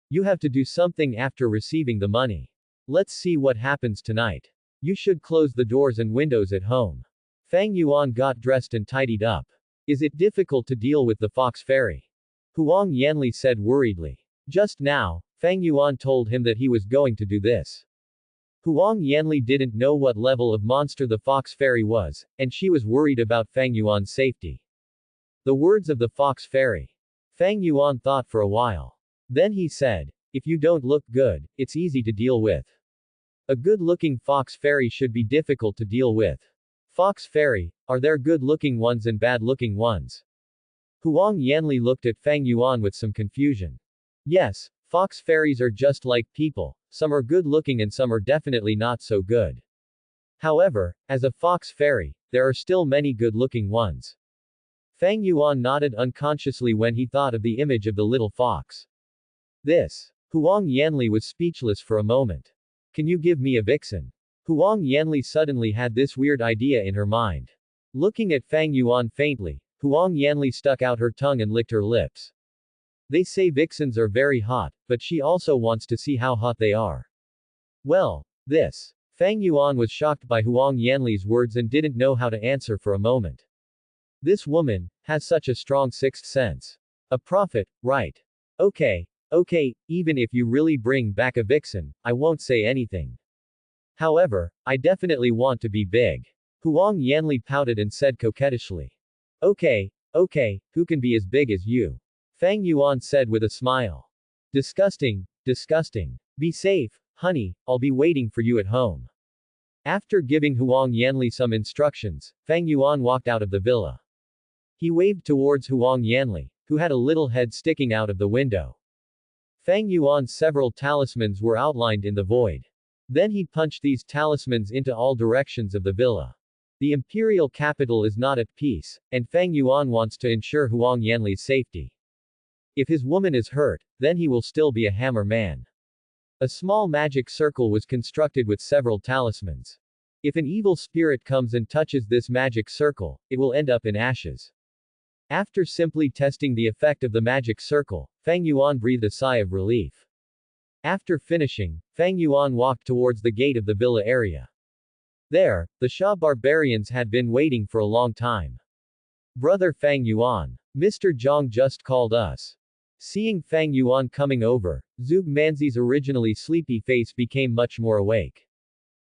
You have to do something after receiving the money. Let's see what happens tonight. You should close the doors and windows at home. Fang Yuan got dressed and tidied up. Is it difficult to deal with the fox fairy? Huang Yanli said worriedly. Just now, Fang Yuan told him that he was going to do this. Huang Yanli didn't know what level of monster the fox fairy was, and she was worried about Fang Yuan's safety. The words of the fox fairy. Fang Yuan thought for a while. Then he said, if you don't look good, it's easy to deal with. A good-looking fox fairy should be difficult to deal with. Fox fairy, are there good-looking ones and bad-looking ones? Huang Yanli looked at Fang Yuan with some confusion. Yes, fox fairies are just like people, some are good-looking and some are definitely not so good. However, as a fox fairy, there are still many good-looking ones. Fang Yuan nodded unconsciously when he thought of the image of the little fox. Huang Yanli was speechless for a moment. Can you give me a vixen? Huang Yanli suddenly had this weird idea in her mind. Looking at Fang Yuan faintly, Huang Yanli stuck out her tongue and licked her lips. They say vixens are very hot, but she also wants to see how hot they are. Well, Fang Yuan was shocked by Huang Yanli's words and didn't know how to answer for a moment. This woman has such a strong sixth sense. A prophet, right? Okay, even if you really bring back a vixen, I won't say anything. However, I definitely want to be big. Huang Yanli pouted and said coquettishly. Okay, who can be as big as you? Fang Yuan said with a smile. Disgusting. Be safe, honey, I'll be waiting for you at home. After giving Huang Yanli some instructions, Fang Yuan walked out of the villa. He waved towards Huang Yanli, who had a little head sticking out of the window. Fang Yuan's several talismans were outlined in the void. Then he punched these talismans into all directions of the villa. The imperial capital is not at peace, and Fang Yuan wants to ensure Huang Yanli's safety. If his woman is hurt, then he will still be a hammer man. A small magic circle was constructed with several talismans. If an evil spirit comes and touches this magic circle, it will end up in ashes. After simply testing the effect of the magic circle, Fang Yuan breathed a sigh of relief. After finishing, Fang Yuan walked towards the gate of the villa area. There, the Sha barbarians had been waiting for a long time. Brother Fang Yuan. Mr. Zhang just called us. Seeing Fang Yuan coming over, Zhuge Manzi's originally sleepy face became much more awake.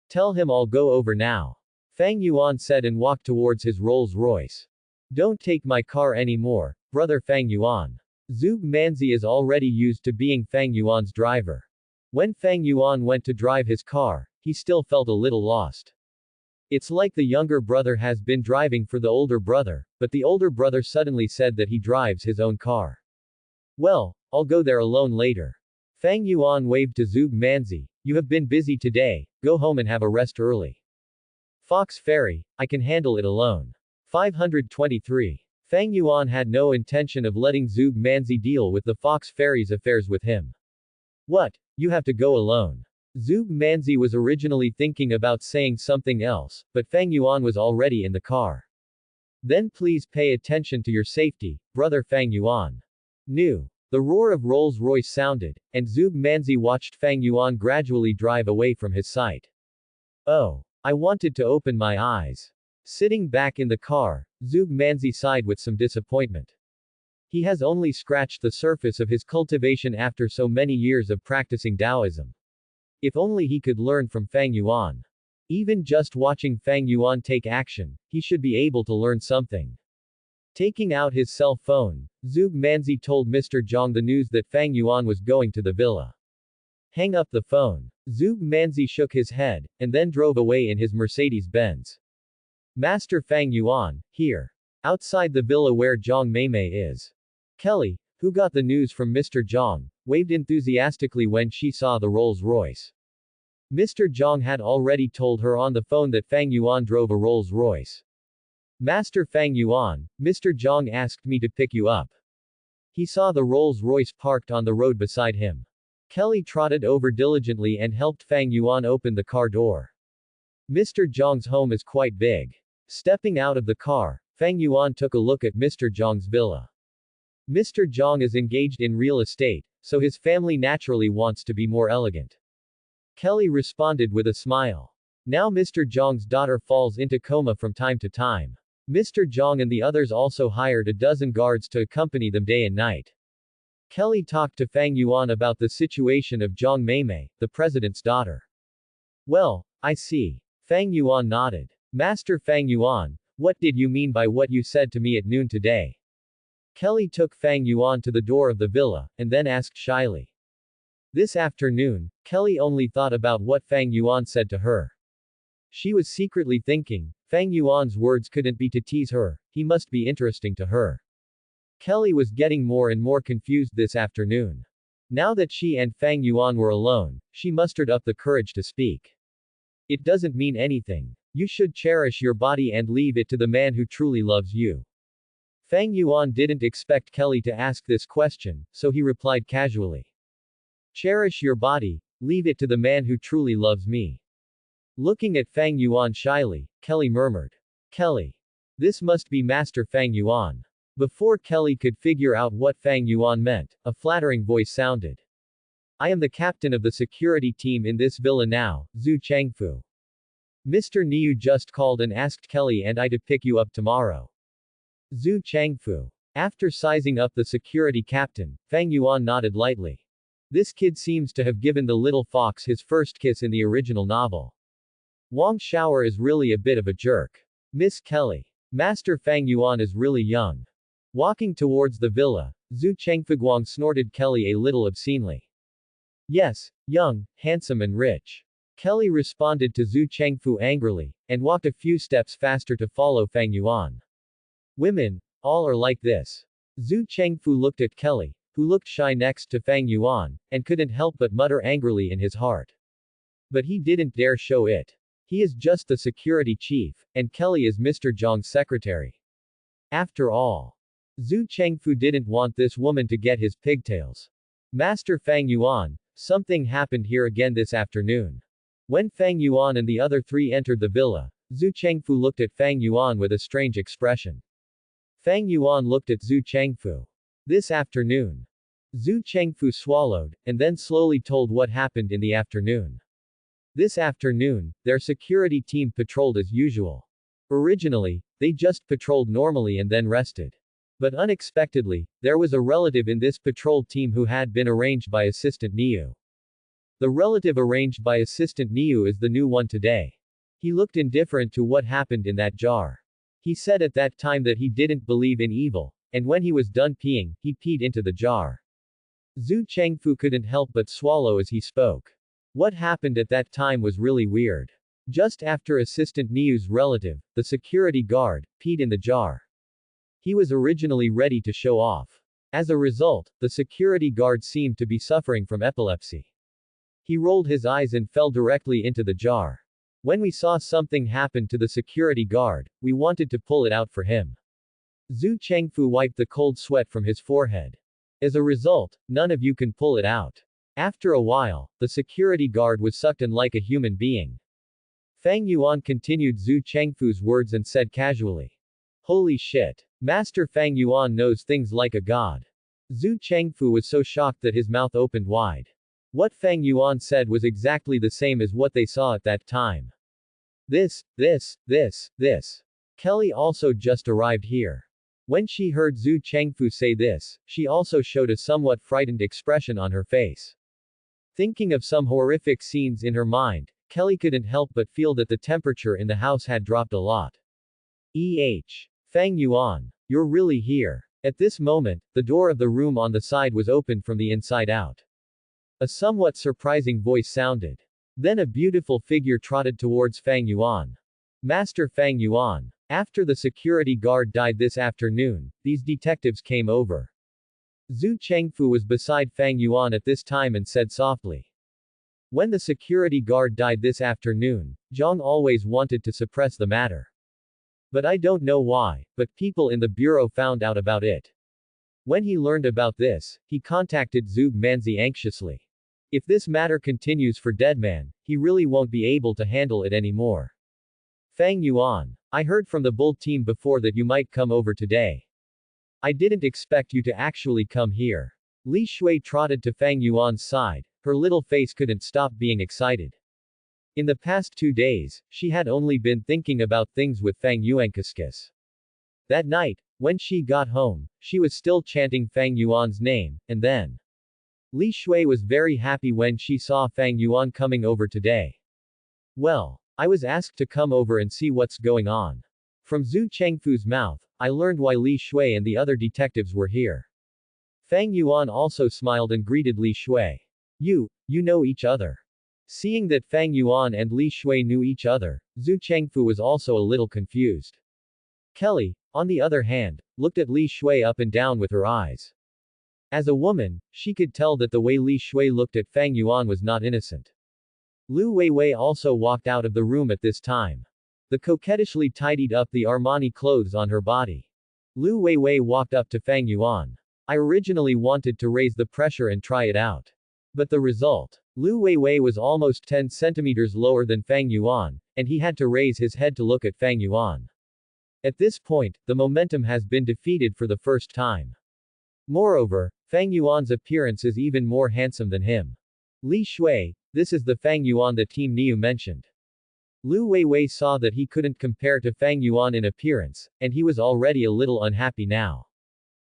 Tell him I'll go over now. Fang Yuan said and walked towards his Rolls-Royce. Don't take my car anymore, brother Fang Yuan. Zhuge Manzi is already used to being Fang Yuan's driver. When Fang Yuan went to drive his car, he still felt a little lost. It's like the younger brother has been driving for the older brother, but the older brother suddenly said that he drives his own car. Well, I'll go there alone later. Fang Yuan waved to Zhuge Manzi. You have been busy today, go home and have a rest early. Fox Fairy, I can handle it alone. 523. Fang Yuan had no intention of letting Zhuge Manzi deal with the Fox Fairy's affairs with him. What? You have to go alone. Zhuge Manzi was originally thinking about saying something else, but Fang Yuan was already in the car. Then please pay attention to your safety, brother Fang Yuan. The roar of Rolls-Royce sounded, and Zhuge Manzi watched Fang Yuan gradually drive away from his sight. Oh, I wanted to open my eyes. Sitting back in the car, Zhuge Manzi sighed with some disappointment. He has only scratched the surface of his cultivation after so many years of practicing Taoism. If only he could learn from Fang Yuan. Even just watching Fang Yuan take action, he should be able to learn something. Taking out his cell phone, Zhuge Manzi told Mr. Zhang the news that Fang Yuan was going to the villa. Hang up the phone. Zhuge Manzi shook his head, and then drove away in his Mercedes-Benz. Master Fang Yuan, here. Outside the villa where Zhang Meimei is. Kelly, who got the news from Mr. Zhang, waved enthusiastically when she saw the Rolls-Royce. Mr. Zhang had already told her on the phone that Fang Yuan drove a Rolls-Royce. Master Fang Yuan, Mr. Zhang asked me to pick you up. He saw the Rolls-Royce parked on the road beside him. Kelly trotted over diligently and helped Fang Yuan open the car door. Mr. Zhang's home is quite big. Stepping out of the car, Fang Yuan took a look at Mr. Zhang's villa. Mr. Zhang is engaged in real estate, so his family naturally wants to be more elegant. Kelly responded with a smile. Now Mr. Zhang's daughter falls into coma from time to time. Mr. Zhang and the others also hired a dozen guards to accompany them day and night. Kelly talked to Fang Yuan about the situation of Zhang Meimei, the president's daughter. Well, I see. Fang Yuan nodded. Master Fang Yuan, what did you mean by what you said to me at noon today? Kelly took Fang Yuan to the door of the villa, and then asked shyly. This afternoon, Kelly only thought about what Fang Yuan said to her. She was secretly thinking, Fang Yuan's words couldn't be to tease her, he must be interesting to her. Kelly was getting more and more confused this afternoon. Now that she and Fang Yuan were alone, she mustered up the courage to speak. It doesn't mean anything. You should cherish your body and leave it to the man who truly loves you. Fang Yuan didn't expect Kelly to ask this question, so he replied casually. Cherish your body, leave it to the man who truly loves me. Looking at Fang Yuan shyly, Kelly murmured. Kelly. This must be Master Fang Yuan. Before Kelly could figure out what Fang Yuan meant, a flattering voice sounded. I am the captain of the security team in this villa now, Zhu Changfu. Mr. Niu just called and asked Kelly and I to pick you up tomorrow. Zhu Changfu. After sizing up the security captain, Fang Yuan nodded lightly. This kid seems to have given the little fox his first kiss in the original novel. Wang Shower is really a bit of a jerk. Miss Kelly. Master Fang Yuan is really young. Walking towards the villa, Zhu Chengfuguang snorted Kelly a little obscenely. Yes, young, handsome and rich. Kelly responded to Zhu Chengfu angrily, and walked a few steps faster to follow Fang Yuan. Women, all are like this. Zhu Chengfu looked at Kelly, who looked shy next to Fang Yuan, and couldn't help but mutter angrily in his heart. But he didn't dare show it. He is just the security chief, and Kelly is Mr. Zhang's secretary. After all, Zhu Chengfu didn't want this woman to get his pigtails. Master Fang Yuan, something happened here again this afternoon. When Fang Yuan and the other three entered the villa, Zhu Chengfu looked at Fang Yuan with a strange expression. Fang Yuan looked at Zhu Chengfu. This afternoon. Zhu Chengfu swallowed, and then slowly told what happened in the afternoon. This afternoon, their security team patrolled as usual. Originally, they just patrolled normally and then rested. But unexpectedly, there was a relative in this patrol team who had been arranged by Assistant Niu. The relative arranged by Assistant Niu is the new one today. He looked indifferent to what happened in that jar. He said at that time that he didn't believe in evil, and when he was done peeing, he peed into the jar. Zhu Chengfu couldn't help but swallow as he spoke. What happened at that time was really weird. Just after Assistant Niu's relative, the security guard, peed in the jar. He was originally ready to show off. As a result, the security guard seemed to be suffering from epilepsy. He rolled his eyes and fell directly into the jar. When we saw something happen to the security guard, we wanted to pull it out for him. Zhu Chengfu wiped the cold sweat from his forehead. As a result, none of you can pull it out. After a while, the security guard was sucked in like a human being. Fang Yuan continued Zhu Chengfu's words and said casually. Holy shit. Master Fang Yuan knows things like a god. Zhu Chengfu was so shocked that his mouth opened wide. What Fang Yuan said was exactly the same as what they saw at that time. This. Kelly also just arrived here. When she heard Zhu Chengfu say this, she also showed a somewhat frightened expression on her face. Thinking of some horrific scenes in her mind, Kelly couldn't help but feel that the temperature in the house had dropped a lot. Fang Yuan, you're really here. At this moment, the door of the room on the side was opened from the inside out. A somewhat surprising voice sounded. Then a beautiful figure trotted towards Fang Yuan. Master Fang Yuan. After the security guard died this afternoon, these detectives came over. Zhu Chengfu was beside Fang Yuan at this time and said softly. When the security guard died this afternoon, Zhang always wanted to suppress the matter. But I don't know why, but people in the bureau found out about it. When he learned about this, he contacted Zhu Manzi anxiously. If this matter continues for Deadman, he really won't be able to handle it anymore. Fang Yuan, I heard from the Bull team before that you might come over today. I didn't expect you to actually come here. Li Shui trotted to Fang Yuan's side, her little face couldn't stop being excited. In the past 2 days, she had only been thinking about things with Fang Yuankiskis. That night, when she got home, she was still chanting Fang Yuan's name, and then Li Shui was very happy when she saw Fang Yuan coming over today. Well, I was asked to come over and see what's going on. From Zhu Chengfu's mouth, I learned why Li Shui and the other detectives were here. Fang Yuan also smiled and greeted Li Shui. You know each other. Seeing that Fang Yuan and Li Shui knew each other, Zhu Chengfu was also a little confused. Kelly, on the other hand, looked at Li Shui up and down with her eyes. As a woman, she could tell that the way Li Shui looked at Fang Yuan was not innocent. Lu Weiwei also walked out of the room at this time. The coquettishly tidied up the Armani clothes on her body. Lu Weiwei walked up to Fang Yuan. I originally wanted to raise the pressure and try it out. But the result. Lu Weiwei was almost 10 centimeters lower than Fang Yuan, and he had to raise his head to look at Fang Yuan. At this point, the momentum has been defeated for the first time. Moreover, Fang Yuan's appearance is even more handsome than him. Li Shui, this is the Fang Yuan that Team Niu mentioned. Lu Weiwei saw that he couldn't compare to Fang Yuan in appearance, and he was already a little unhappy now.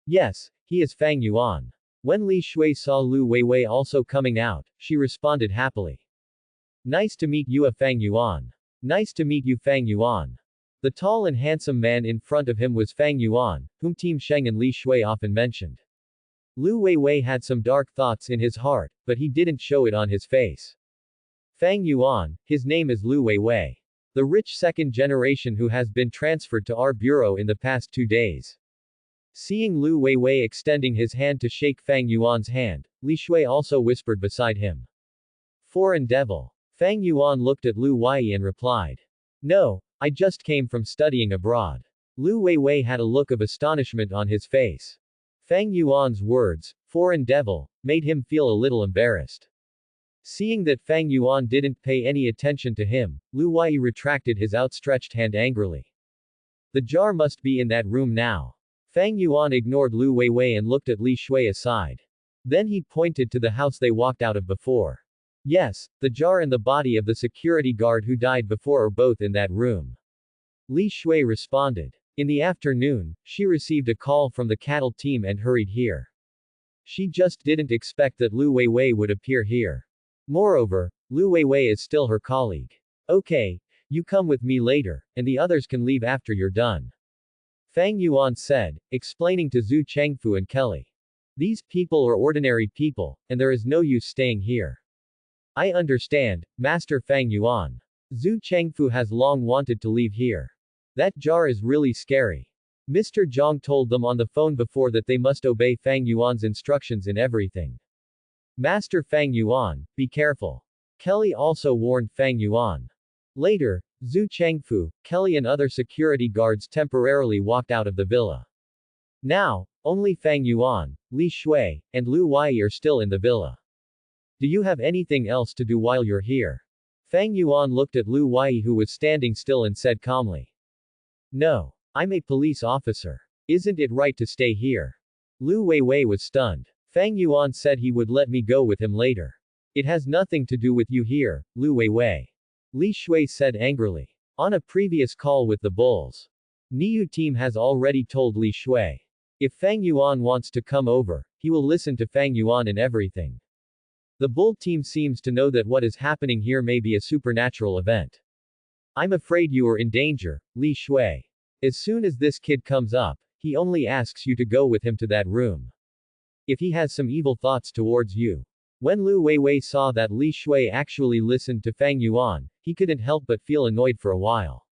Yes, he is Fang Yuan. When Li Shui saw Lu Weiwei also coming out, she responded happily. Nice to meet you, Fang Yuan. Nice to meet you, Fang Yuan. The tall and handsome man in front of him was Fang Yuan, whom Team Sheng and Li Shui often mentioned. Lu Weiwei had some dark thoughts in his heart, but he didn't show it on his face. Fang Yuan, his name is Lu Weiwei. The rich second generation who has been transferred to our bureau in the past 2 days. Seeing Lu Weiwei extending his hand to shake Fang Yuan's hand, Li Shui also whispered beside him. Foreign devil. Fang Yuan looked at Lu Weiyi and replied. No, I just came from studying abroad. Lu Weiwei had a look of astonishment on his face. Fang Yuan's words, foreign devil, made him feel a little embarrassed. Seeing that Fang Yuan didn't pay any attention to him, Lu Weiyi retracted his outstretched hand angrily. The jar must be in that room now. Fang Yuan ignored Lu Weiwei and looked at Li Shui aside. Then he pointed to the house they walked out of before. Yes, the jar and the body of the security guard who died before are both in that room. Li Shui responded. In the afternoon, she received a call from the cattle team and hurried here. She just didn't expect that Lu Weiwei would appear here. Moreover, Lu Weiwei is still her colleague. Okay, you come with me later, and the others can leave after you're done. Fang Yuan said, explaining to Zhu Chengfu and Kelly. These people are ordinary people, and there is no use staying here. I understand, Master Fang Yuan. Zhu Chengfu has long wanted to leave here. That jar is really scary. Mr. Zhang told them on the phone before that they must obey Fang Yuan's instructions in everything. Master Fang Yuan, be careful. Kelly also warned Fang Yuan. Later, Zhu Chengfu, Kelly and other security guards temporarily walked out of the villa. Now, only Fang Yuan, Li Shui, and Lu Weiyi are still in the villa. Do you have anything else to do while you're here? Fang Yuan looked at Lu Weiyi who was standing still and said calmly. No. I'm a police officer. Isn't it right to stay here? Lu Weiwei was stunned. Fang Yuan said he would let me go with him later. It has nothing to do with you here, Lu Weiwei. Li Shui said angrily. On a previous call with the bulls. Niu team has already told Li Shui. If Fang Yuan wants to come over, he will listen to Fang Yuan in everything. The bull team seems to know that what is happening here may be a supernatural event. I'm afraid you are in danger, Li Shui. As soon as this kid comes up, he only asks you to go with him to that room. If he has some evil thoughts towards you. When Lu Weiwei saw that Li Shui actually listened to Fang Yuan, he couldn't help but feel annoyed for a while.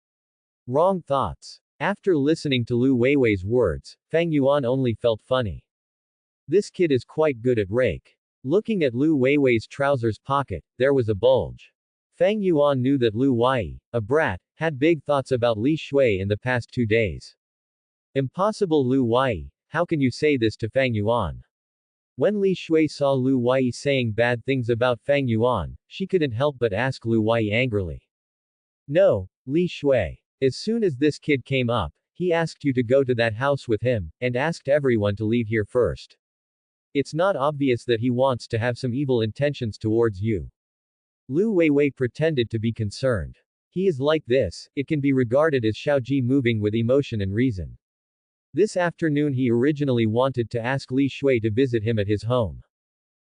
Wrong thoughts. After listening to Lu Weiwei's words, Fang Yuan only felt funny. This kid is quite good at rake. Looking at Lu Weiwei's trousers pocket, there was a bulge. Fang Yuan knew that Lu Weiyi, a brat, had big thoughts about Li Shui in the past 2 days. Impossible, Lu Weiyi, how can you say this to Fang Yuan? When Li Shui saw Lu Weiyi saying bad things about Fang Yuan, she couldn't help but ask Lu Weiyi angrily. No, Li Shui. As soon as this kid came up, he asked you to go to that house with him, and asked everyone to leave here first. It's not obvious that he wants to have some evil intentions towards you. Lu Weiwei pretended to be concerned. He is like this, it can be regarded as Xiaoji moving with emotion and reason. This afternoon he originally wanted to ask Li Shui to visit him at his home.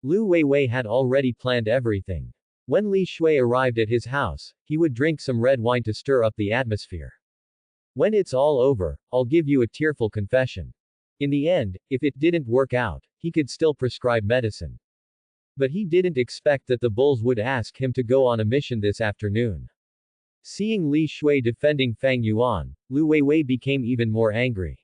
Lu Weiwei had already planned everything. When Li Shui arrived at his house, he would drink some red wine to stir up the atmosphere. When it's all over, I'll give you a tearful confession. In the end, if it didn't work out, he could still prescribe medicine. But he didn't expect that the bulls would ask him to go on a mission this afternoon. Seeing Li Shui defending Fang Yuan, Lu Weiwei became even more angry.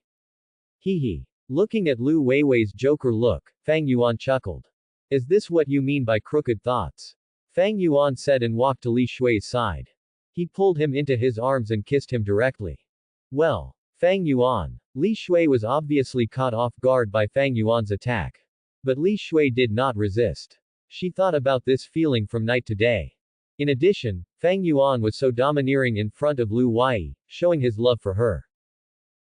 Hee. Looking at Lu Weiwei's joker look, Fang Yuan chuckled. Is this what you mean by crooked thoughts? Fang Yuan said and walked to Li Shui's side. He pulled him into his arms and kissed him directly. Well, Fang Yuan. Li Shui was obviously caught off guard by Fang Yuan's attack. But Li Shui did not resist. She thought about this feeling from night to day. In addition, Fang Yuan was so domineering in front of Lu Wei, showing his love for her.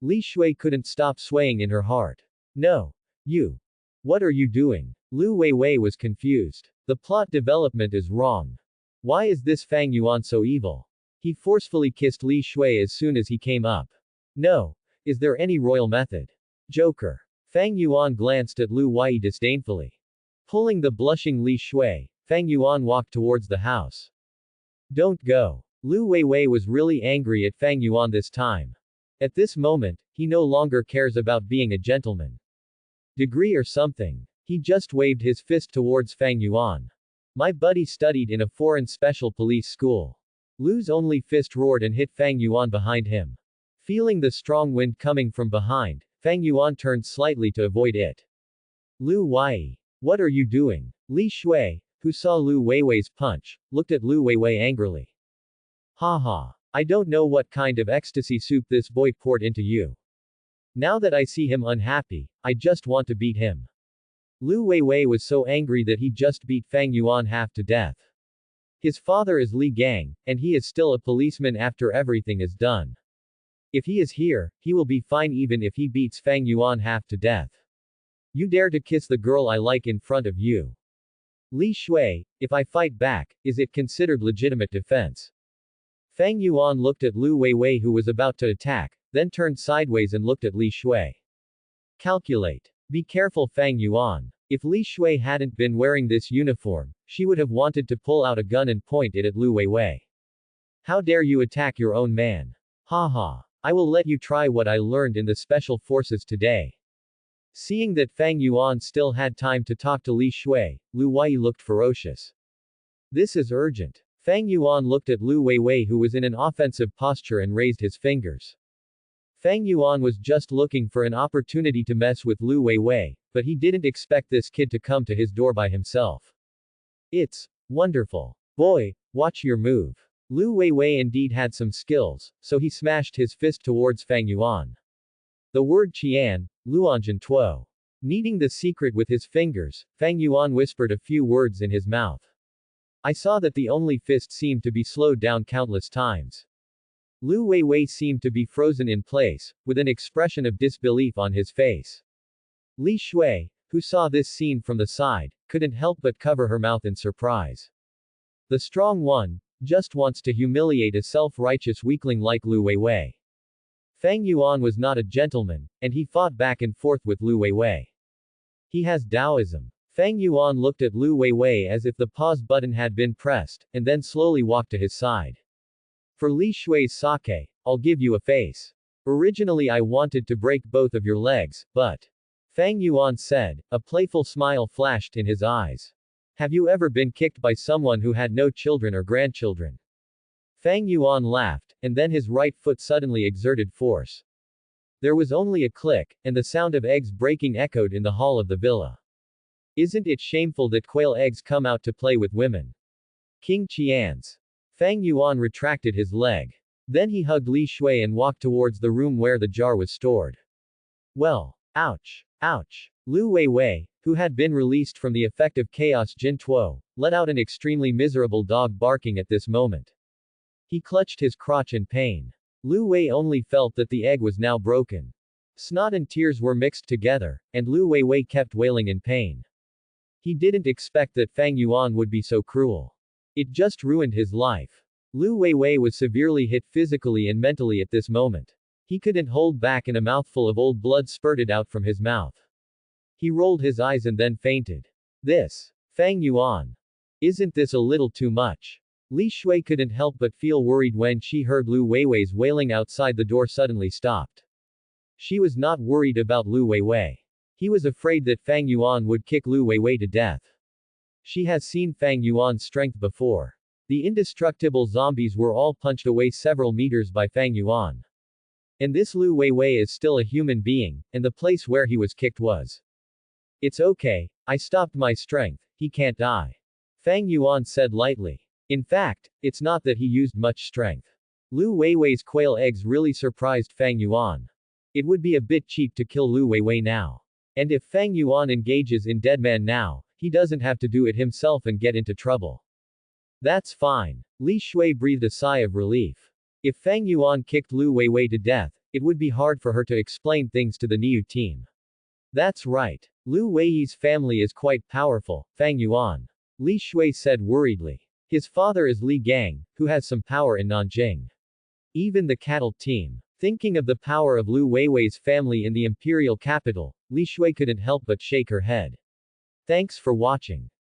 Li Shui couldn't stop swaying in her heart. No. You. What are you doing? Lu Weiwei was confused. The plot development is wrong. Why is this Fang Yuan so evil? He forcefully kissed Li Shui as soon as he came up. No. Is there any royal method? Joker. Fang Yuan glanced at Lu Wei disdainfully. Pulling the blushing Li Shui, Fang Yuan walked towards the house. Don't go. Lu Weiwei was really angry at Fang Yuan this time. At this moment, he no longer cares about being a gentleman. Degree or something. He just waved his fist towards Fang Yuan. My buddy studied in a foreign special police school. Lu's only fist roared and hit Fang Yuan behind him. Feeling the strong wind coming from behind, Fang Yuan turned slightly to avoid it. Lu Wei. What are you doing? Li Shui, who saw Lu Weiwei's punch, looked at Lu Weiwei angrily. Haha. I don't know what kind of ecstasy soup this boy poured into you. Now that I see him unhappy, I just want to beat him. Lu Weiwei was so angry that he just beat Fang Yuan half to death. His father is Li Gang, and he is still a policeman after everything is done. If he is here, he will be fine even if he beats Fang Yuan half to death. You dare to kiss the girl I like in front of you. Li Shui, if I fight back, is it considered legitimate defense? Fang Yuan looked at Lu Weiwei who was about to attack, then turned sideways and looked at Li Shui. Calculate. Be careful Fang Yuan. If Li Shui hadn't been wearing this uniform, she would have wanted to pull out a gun and point it at Lu Weiwei. How dare you attack your own man? Haha. I will let you try what I learned in the special forces today. Seeing that Fang Yuan still had time to talk to Li Shui, Lu Wei looked ferocious. This is urgent. Fang Yuan looked at Lu Weiwei who was in an offensive posture and raised his fingers. Fang Yuan was just looking for an opportunity to mess with Lu Weiwei, but he didn't expect this kid to come to his door by himself. It's wonderful. Boy, watch your move. Lu Weiwei indeed had some skills, so he smashed his fist towards Fang Yuan. The word Qian, Luanjin Tuo. Kneading the secret with his fingers, Fang Yuan whispered a few words in his mouth. I saw that the only fist seemed to be slowed down countless times. Lu Weiwei seemed to be frozen in place, with an expression of disbelief on his face. Li Shui, who saw this scene from the side, couldn't help but cover her mouth in surprise. The strong one just wants to humiliate a self-righteous weakling like Lu Weiwei. Fang Yuan was not a gentleman, and he fought back and forth with Lu Weiwei. He has Taoism. Fang Yuan looked at Lu Weiwei as if the pause button had been pressed, and then slowly walked to his side. For Li Shui's sake, I'll give you a face. Originally I wanted to break both of your legs, but... Fang Yuan said, a playful smile flashed in his eyes. Have you ever been kicked by someone who had no children or grandchildren? Fang Yuan laughed, and then his right foot suddenly exerted force. There was only a click, and the sound of eggs breaking echoed in the hall of the villa. Isn't it shameful that quail eggs come out to play with women? King Qian's. Fang Yuan retracted his leg. Then he hugged Li Shui and walked towards the room where the jar was stored. Well. Ouch. Ouch. Lu Weiwei, who had been released from the effect of chaos Jin Tuo, let out an extremely miserable dog barking at this moment. He clutched his crotch in pain. Lu Wei only felt that the egg was now broken. Snot and tears were mixed together, and Lu Weiwei kept wailing in pain. He didn't expect that Fang Yuan would be so cruel. It just ruined his life. Lu Weiwei was severely hit physically and mentally at this moment. He couldn't hold back and a mouthful of old blood spurted out from his mouth. He rolled his eyes and then fainted. This. Fang Yuan. Isn't this a little too much? Li Shui couldn't help but feel worried when she heard Lu Weiwei's wailing outside the door suddenly stopped. She was not worried about Lu Weiwei. He was afraid that Fang Yuan would kick Lu Weiwei to death. She has seen Fang Yuan's strength before. The indestructible zombies were all punched away several meters by Fang Yuan. And this Lu Weiwei is still a human being, and the place where he was kicked was. It's okay, I stopped my strength, he can't die. Fang Yuan said lightly. In fact, it's not that he used much strength. Lu Weiwei's quail eggs really surprised Fang Yuan. It would be a bit cheap to kill Lu Weiwei now. And if Fang Yuan engages in Deadman now, he doesn't have to do it himself and get into trouble. That's fine. Li Shui breathed a sigh of relief. If Fang Yuan kicked Lu Weiwei to death, it would be hard for her to explain things to the Niu team. That's right. Lu Weiyi's family is quite powerful, Fang Yuan. Li Shui said worriedly. His father is Li Gang, who has some power in Nanjing. Even the cattle team. Thinking of the power of Lu Weiwei's family in the imperial capital, Li Shui couldn't help but shake her head. Thanks for watching.